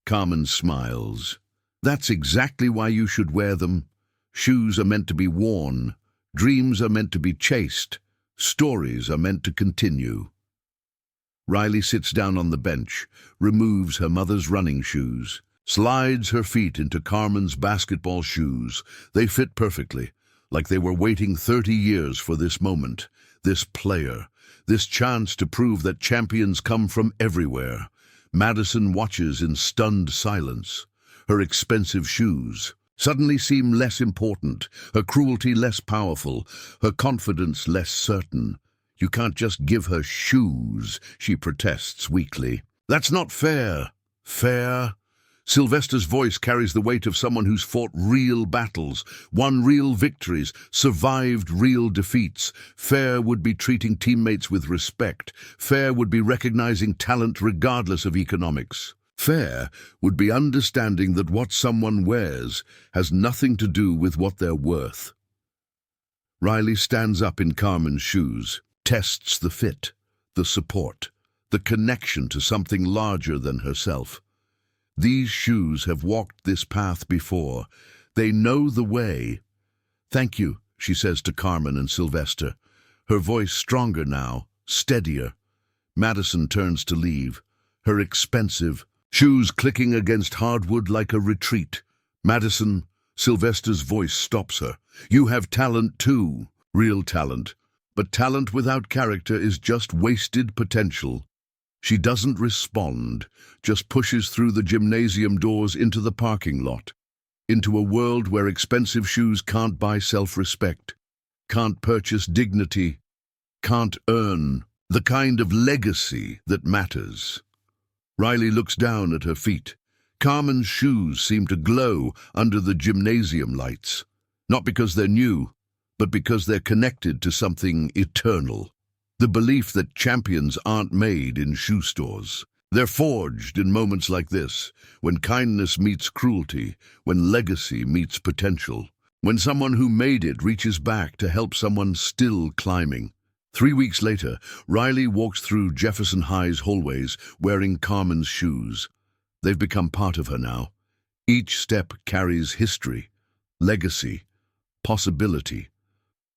Carmen smiles. That's exactly why you should wear them. Shoes are meant to be worn. Dreams are meant to be chased. Stories are meant to continue. Riley sits down on the bench, removes her mother's running shoes, slides her feet into Carmen's basketball shoes. They fit perfectly, like they were waiting 30 years for this moment, this player, this chance to prove that champions come from everywhere. Madison watches in stunned silence. Her expensive shoes suddenly seem less important, her cruelty less powerful, her confidence less certain. You can't just give her shoes, she protests weakly. That's not fair. Fair? Sylvester's voice carries the weight of someone who's fought real battles, won real victories, survived real defeats. Fair would be treating teammates with respect. Fair would be recognizing talent regardless of economics. Fair would be understanding that what someone wears has nothing to do with what they're worth. Riley stands up in Carmen's shoes, tests the fit, the support, the connection to something larger than herself. These shoes have walked this path before. They know the way. Thank you, she says to Carmen and Sylvester. Her voice stronger now, steadier. Madison turns to leave, her expensive shoes clicking against hardwood like a retreat. Madison, Sylvester's voice stops her. You have talent too, real talent. But talent without character is just wasted potential. She doesn't respond, just pushes through the gymnasium doors into the parking lot, into a world where expensive shoes can't buy self-respect, can't purchase dignity, can't earn the kind of legacy that matters. Riley looks down at her feet. Carmen's shoes seem to glow under the gymnasium lights, not because they're new, but because they're connected to something eternal. The belief that champions aren't made in shoe stores. They're forged in moments like this, when kindness meets cruelty, when legacy meets potential, when someone who made it reaches back to help someone still climbing. 3 weeks later, Riley walks through Jefferson High's hallways wearing Carmen's shoes. They've become part of her now. Each step carries history, legacy, possibility.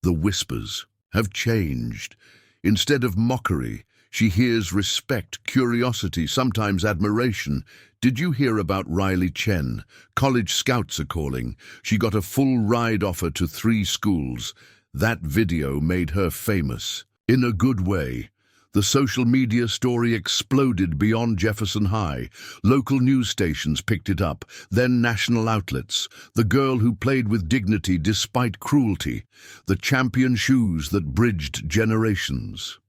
The whispers have changed. Instead of mockery, she hears respect, curiosity, sometimes admiration. Did you hear about Riley Chen? College scouts are calling. She got a full ride offer to 3 schools. That video made her famous. In a good way. The social media story exploded beyond Jefferson High. Local news stations picked it up, then national outlets. The girl who played with dignity despite cruelty. The champion shoes that bridged generations.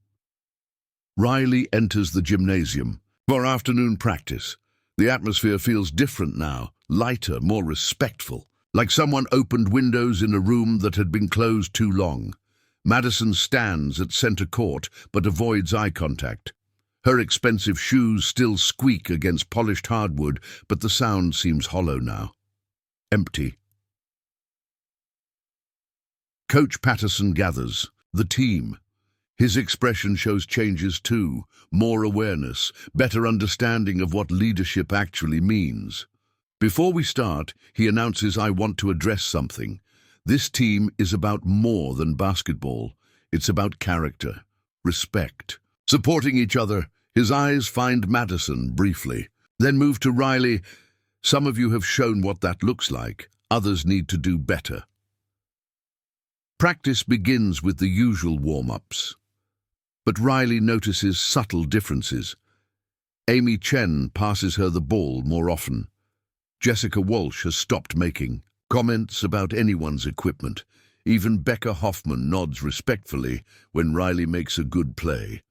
Riley enters the gymnasium for afternoon practice. The atmosphere feels different now, lighter, more respectful. like someone opened windows in a room that had been closed too long. Madison stands at center court but avoids eye contact. Her expensive shoes still squeak against polished hardwood, but the sound seems hollow now. Empty. Coach Patterson gathers. The team. His expression shows changes too. More awareness, better understanding of what leadership actually means. Before we start, he announces, "I want to address something. This team is about more than basketball. It's about character, respect, supporting each other." His eyes find Madison briefly, then move to Riley. "Some of you have shown what that looks like. Others need to do better." Practice begins with the usual warm-ups. But Riley notices subtle differences. Amy Chen passes her the ball more often. Jessica Walsh has stopped making comments about anyone's equipment. Even Becca Hoffman nods respectfully when Riley makes a good play.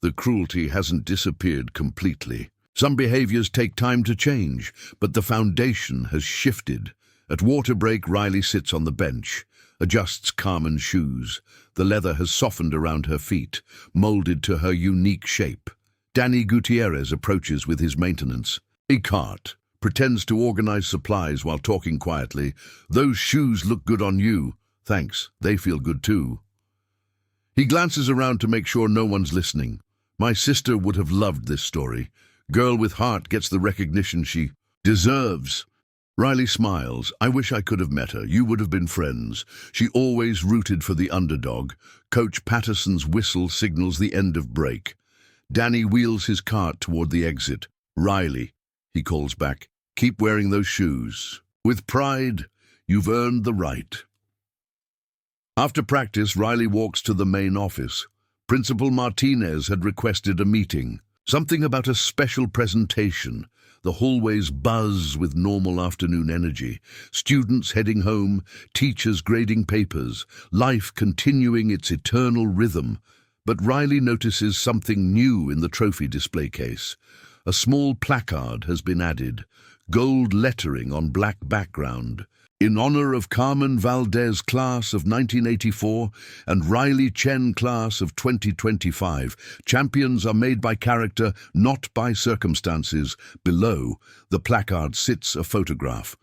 The cruelty hasn't disappeared completely. Some behaviors take time to change, but the foundation has shifted. At water break, Riley sits on the bench, adjusts Carmen's shoes. The leather has softened around her feet, molded to her unique shape. Danny Gutierrez approaches with his maintenance. A cart pretends to organize supplies while talking quietly. "Those shoes look good on you." "Thanks, they feel good too." He glances around to make sure no one's listening. My sister would have loved this story. Girl with heart gets the recognition she deserves. Riley smiles. "I wish I could have met her. You would have been friends. She always rooted for the underdog." Coach Patterson's whistle signals the end of break. Danny wheels his cart toward the exit. "Riley," he calls back, "keep wearing those shoes. With pride, you've earned the right." After practice, Riley walks to the main office. Principal Martinez had requested a meeting. Something about a special presentation. The hallways buzz with normal afternoon energy. Students heading home, teachers grading papers, life continuing its eternal rhythm. But Riley notices something new in the trophy display case. A small placard has been added, gold lettering on black background. "In honor of Carmen Valdez class of 1984 and Riley Chen class of 2025, champions are made by character, not by circumstances." Below, the placard sits a photograph.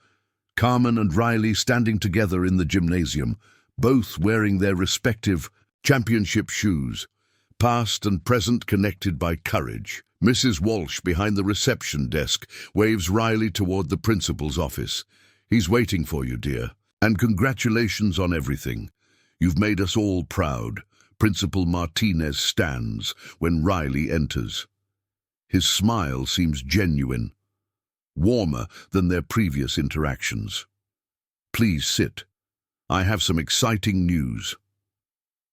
Carmen and Riley standing together in the gymnasium, both wearing their respective championship shoes, past and present connected by courage. Mrs. Walsh, behind the reception desk, waves Riley toward the principal's office. "He's waiting for you, dear. And congratulations on everything. You've made us all proud." Principal Martinez stands when Riley enters. His smile seems genuine, warmer than their previous interactions. "Please sit. I have some exciting news."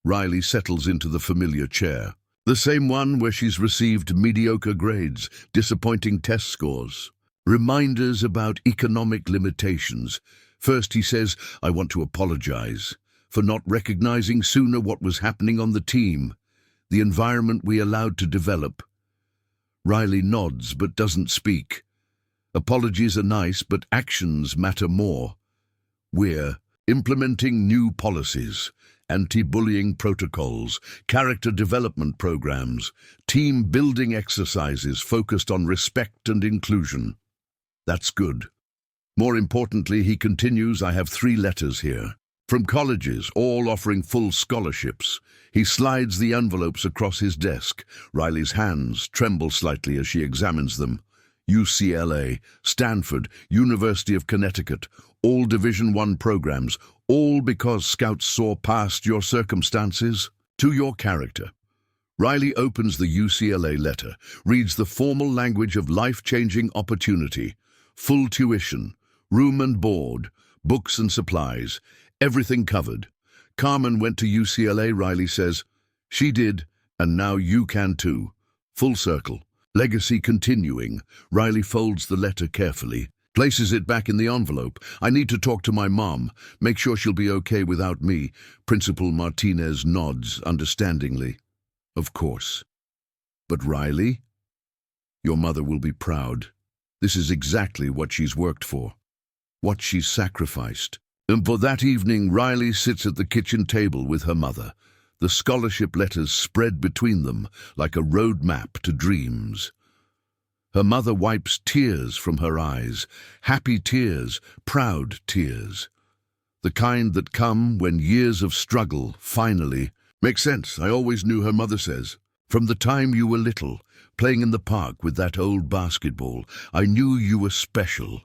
Riley settles into the familiar chair, the same one where she's received mediocre grades, disappointing test scores, reminders about economic limitations. First he says, "I want to apologize for not recognizing sooner what was happening on the team, the environment we allowed to develop." Riley nods but doesn't speak. Apologies are nice, but actions matter more. "We're implementing new policies, anti-bullying protocols, character development programs, team-building exercises focused on respect and inclusion." That's good. More importantly, he continues, "I have 3 letters here. From colleges, all offering full scholarships." He slides the envelopes across his desk. Riley's hands tremble slightly as she examines them. UCLA, Stanford, University of Connecticut, all Division I programs, all because Scouts saw past your circumstances to your character. Riley opens the UCLA letter, reads the formal language of life-changing opportunity, full tuition, room and board, books and supplies, everything covered. "Carmen went to UCLA," Riley says. "She did, and now you can too." Full circle. Legacy continuing. Riley folds the letter carefully, places it back in the envelope. "I need to talk to my mom. Make sure she'll be okay without me." Principal Martinez nods understandingly. "Of course. But Riley, your mother will be proud. This is exactly what she's worked for." what she's sacrificed. And for that evening, Riley sits at the kitchen table with her mother, the scholarship letters spread between them like a road map to dreams. Her mother wipes tears from her eyes, happy tears, proud tears. The kind that come when years of struggle finally... Makes sense, I always knew, her mother says. From the time you were little, playing in the park with that old basketball, I knew you were special.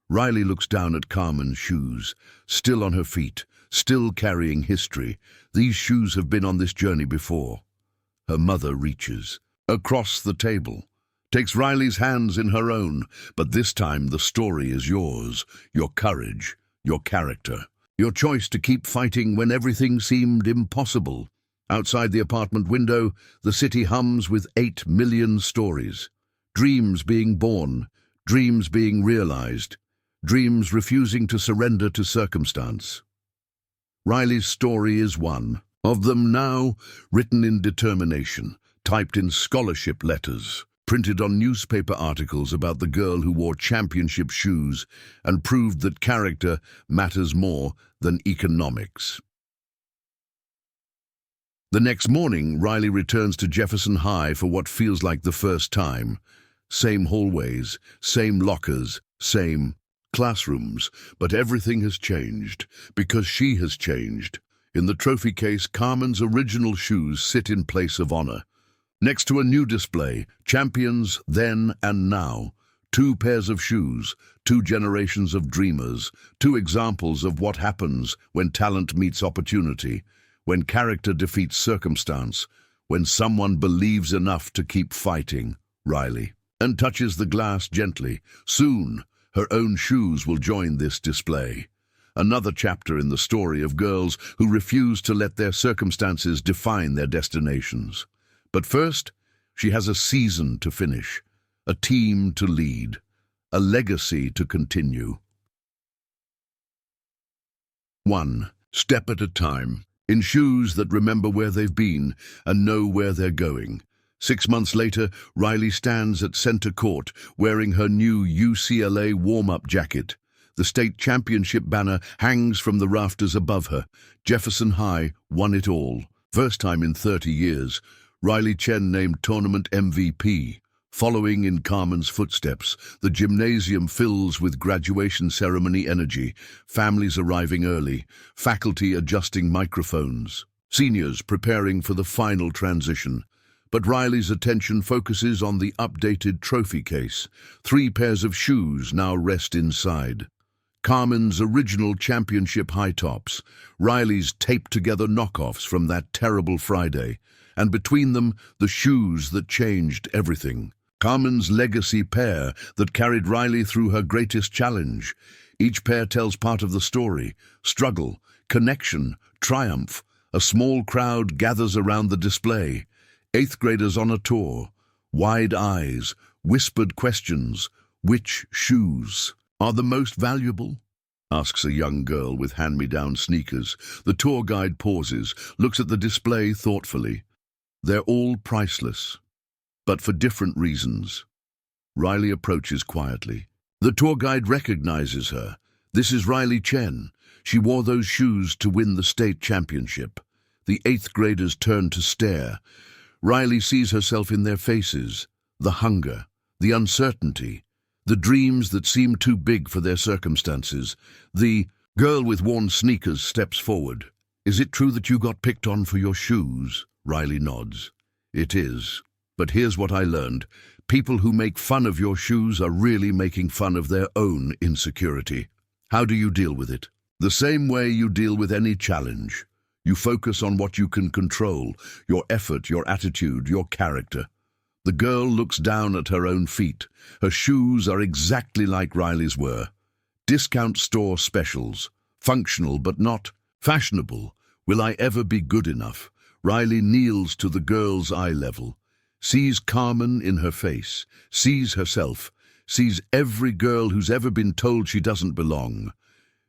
Riley looks down at Carmen's shoes, still on her feet, still carrying history. These shoes have been on this journey before. Her mother reaches across the table, takes Riley's hands in her own, but this time the story is yours, your courage, your character, your choice to keep fighting when everything seemed impossible. Outside the apartment window, the city hums with 8 million stories. Dreams being born, dreams being realized, dreams refusing to surrender to circumstance. Riley's story is one of them now, written in determination, typed in scholarship letters, printed on newspaper articles about the girl who wore championship shoes and proved that character matters more than economics. The next morning, Riley returns to Jefferson High for what feels like the first time. Same hallways, same lockers, same classrooms, but everything has changed, because she has changed. In the trophy case, Carmen's original shoes sit in place of honor. Next to a new display, champions then and now. 2 pairs of shoes, 2 generations of dreamers, 2 examples of what happens when talent meets opportunity, when character defeats circumstance, when someone believes enough to keep fighting. Riley, and touches the glass gently. Soon, her own shoes will join this display. Another chapter in the story of girls who refuse to let their circumstances define their destinations. But first, she has a season to finish, a team to lead, a legacy to continue. 1 step at a time, in shoes that remember where they've been and know where they're going. 6 months later, Riley stands at center court wearing her new UCLA warm-up jacket. The state championship banner hangs from the rafters above her. Jefferson High won it all. First time in 30 years. Riley Chen named tournament MVP. Following in Carmen's footsteps, the gymnasium fills with graduation ceremony energy, families arriving early, faculty adjusting microphones, seniors preparing for the final transition. But Riley's attention focuses on the updated trophy case. 3 pairs of shoes now rest inside. Carmen's original championship high tops, Riley's taped-together knockoffs from that terrible Friday, and between them, the shoes that changed everything. Carmen's legacy pair that carried Riley through her greatest challenge. Each pair tells part of the story: struggle, connection, triumph. A small crowd gathers around the display. 8th graders on a tour. Wide eyes, whispered questions. Which shoes are the most valuable? Asks a young girl with hand-me-down sneakers. The tour guide pauses, looks at the display thoughtfully. They're all priceless, but for different reasons. Riley approaches quietly. The tour guide recognizes her. This is Riley Chen. She wore those shoes to win the state championship. The 8th graders turn to stare. Riley sees herself in their faces. The hunger, the uncertainty, the dreams that seem too big for their circumstances. The girl with worn sneakers steps forward. Is it true that you got picked on for your shoes? Riley nods. It is. But here's what I learned. People who make fun of your shoes are really making fun of their own insecurity. How do you deal with it? The same way you deal with any challenge. You focus on what you can control, your effort, your attitude, your character. The girl looks down at her own feet. Her shoes are exactly like Riley's were. Discount store specials. Functional but not fashionable. Will I ever be good enough? Riley kneels to the girl's eye level. Sees Carmen in her face. Sees herself. Sees every girl who's ever been told she doesn't belong.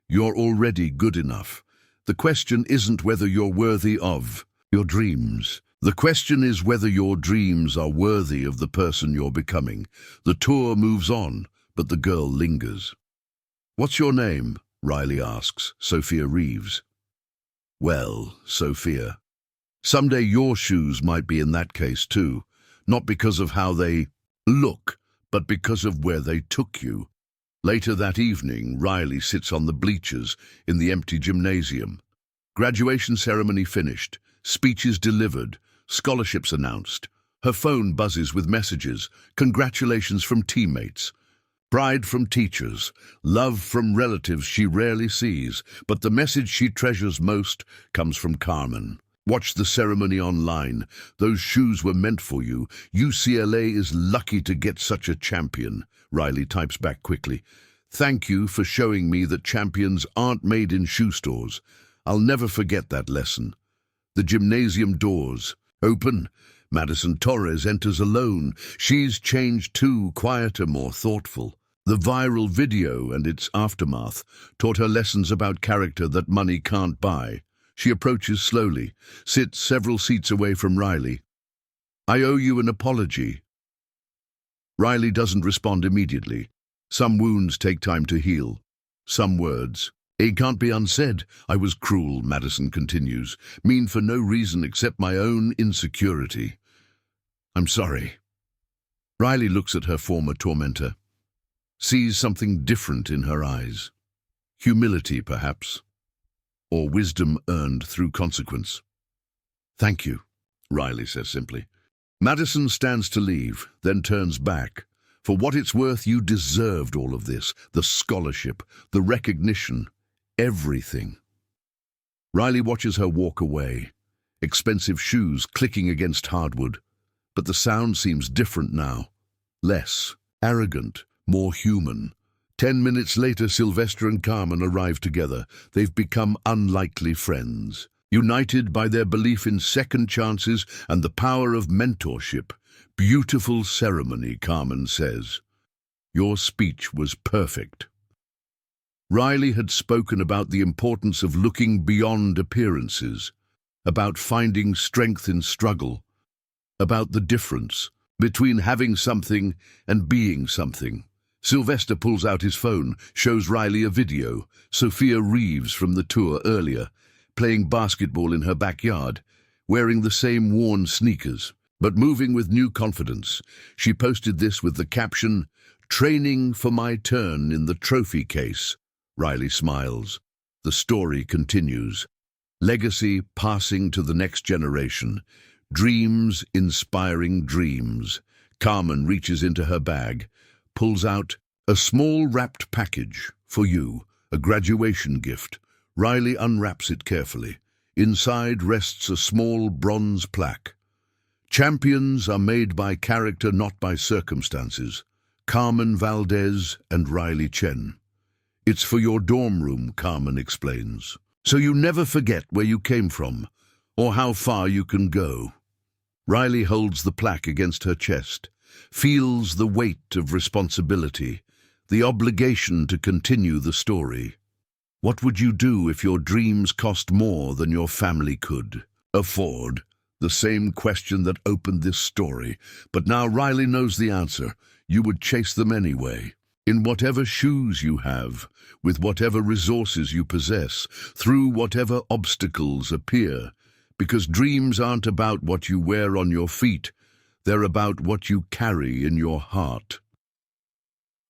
You're already good enough. The question isn't whether you're worthy of your dreams. The question is whether your dreams are worthy of the person you're becoming. The tour moves on, but the girl lingers. "What's your name?" Riley asks, Sophia Reeves. "Well, Sophia, someday your shoes might be in that case too, not because of how they look, but because of where they took you." Later that evening, Riley sits on the bleachers in the empty gymnasium. Graduation ceremony finished, speeches delivered, scholarships announced. Her phone buzzes with messages, congratulations from teammates, pride from teachers, love from relatives she rarely sees, but the message she treasures most comes from Carmen. "Watch the ceremony online. Those shoes were meant for you. UCLA is lucky to get such a champion." Riley types back quickly. "Thank you for showing me that champions aren't made in shoe stores. I'll never forget that lesson." The gymnasium doors open. Madison Torres enters alone. She's changed too, quieter, more thoughtful. The viral video and its aftermath taught her lessons about character that money can't buy. She approaches slowly, sits several seats away from Riley. "I owe you an apology." Riley doesn't respond immediately. Some wounds take time to heal. Some words. "It can't be unsaid. I was cruel," Madison continues. "Mean for no reason except my own insecurity. I'm sorry." Riley looks at her former tormentor, sees something different in her eyes. Humility, perhaps, or wisdom earned through consequence. "Thank you," Riley says simply. Madison stands to leave, then turns back. "For what it's worth, you deserved all of this, the scholarship, the recognition, everything." Riley watches her walk away, expensive shoes clicking against hardwood. But the sound seems different now. Less arrogant, more human. 10 minutes later, Sylvester and Carmen arrive together. They've become unlikely friends, united by their belief in second chances and the power of mentorship. "Beautiful ceremony," Carmen says. "Your speech was perfect." Riley had spoken about the importance of looking beyond appearances, about finding strength in struggle, about the difference between having something and being something. Sylvester pulls out his phone, shows Riley a video. Sophia Reeves from the tour earlier, playing basketball in her backyard, wearing the same worn sneakers, but moving with new confidence. She posted this with the caption, "Training for my turn in the trophy case." Riley smiles. The story continues. Legacy passing to the next generation. Dreams inspiring dreams. Carmen reaches into her bag, pulls out a small wrapped package for you, a graduation gift. Riley unwraps it carefully. Inside rests a small bronze plaque. "Champions are made by character, not by circumstances. Carmen Valdez and Riley Chen." "It's for your dorm room," Carmen explains, "so you never forget where you came from or how far you can go." Riley holds the plaque against her chest, feels the weight of responsibility, the obligation to continue the story. What would you do if your dreams cost more than your family could afford? The same question that opened this story, but now Riley knows the answer. You would chase them anyway. In whatever shoes you have, with whatever resources you possess, through whatever obstacles appear, because dreams aren't about what you wear on your feet, they're about what you carry in your heart.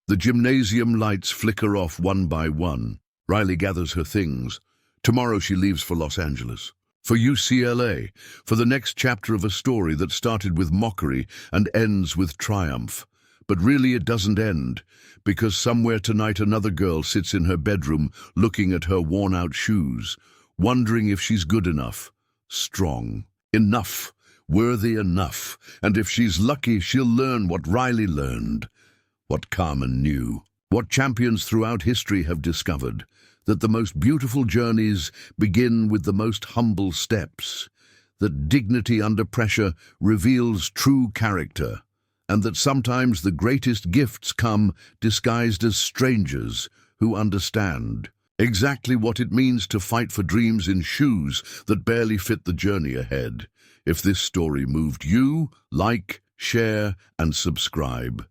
The gymnasium lights flicker off one by one. Riley gathers her things. Tomorrow she leaves for Los Angeles, for UCLA, for the next chapter of a story that started with mockery and ends with triumph. But really it doesn't end, because somewhere tonight another girl sits in her bedroom looking at her worn-out shoes, wondering if she's good enough, strong enough, worthy enough, and if she's lucky she'll learn what Riley learned, what Carmen knew, what champions throughout history have discovered, that the most beautiful journeys begin with the most humble steps, that dignity under pressure reveals true character, and that sometimes the greatest gifts come disguised as strangers who understand exactly what it means to fight for dreams in shoes that barely fit the journey ahead. If this story moved you, like, share, and subscribe.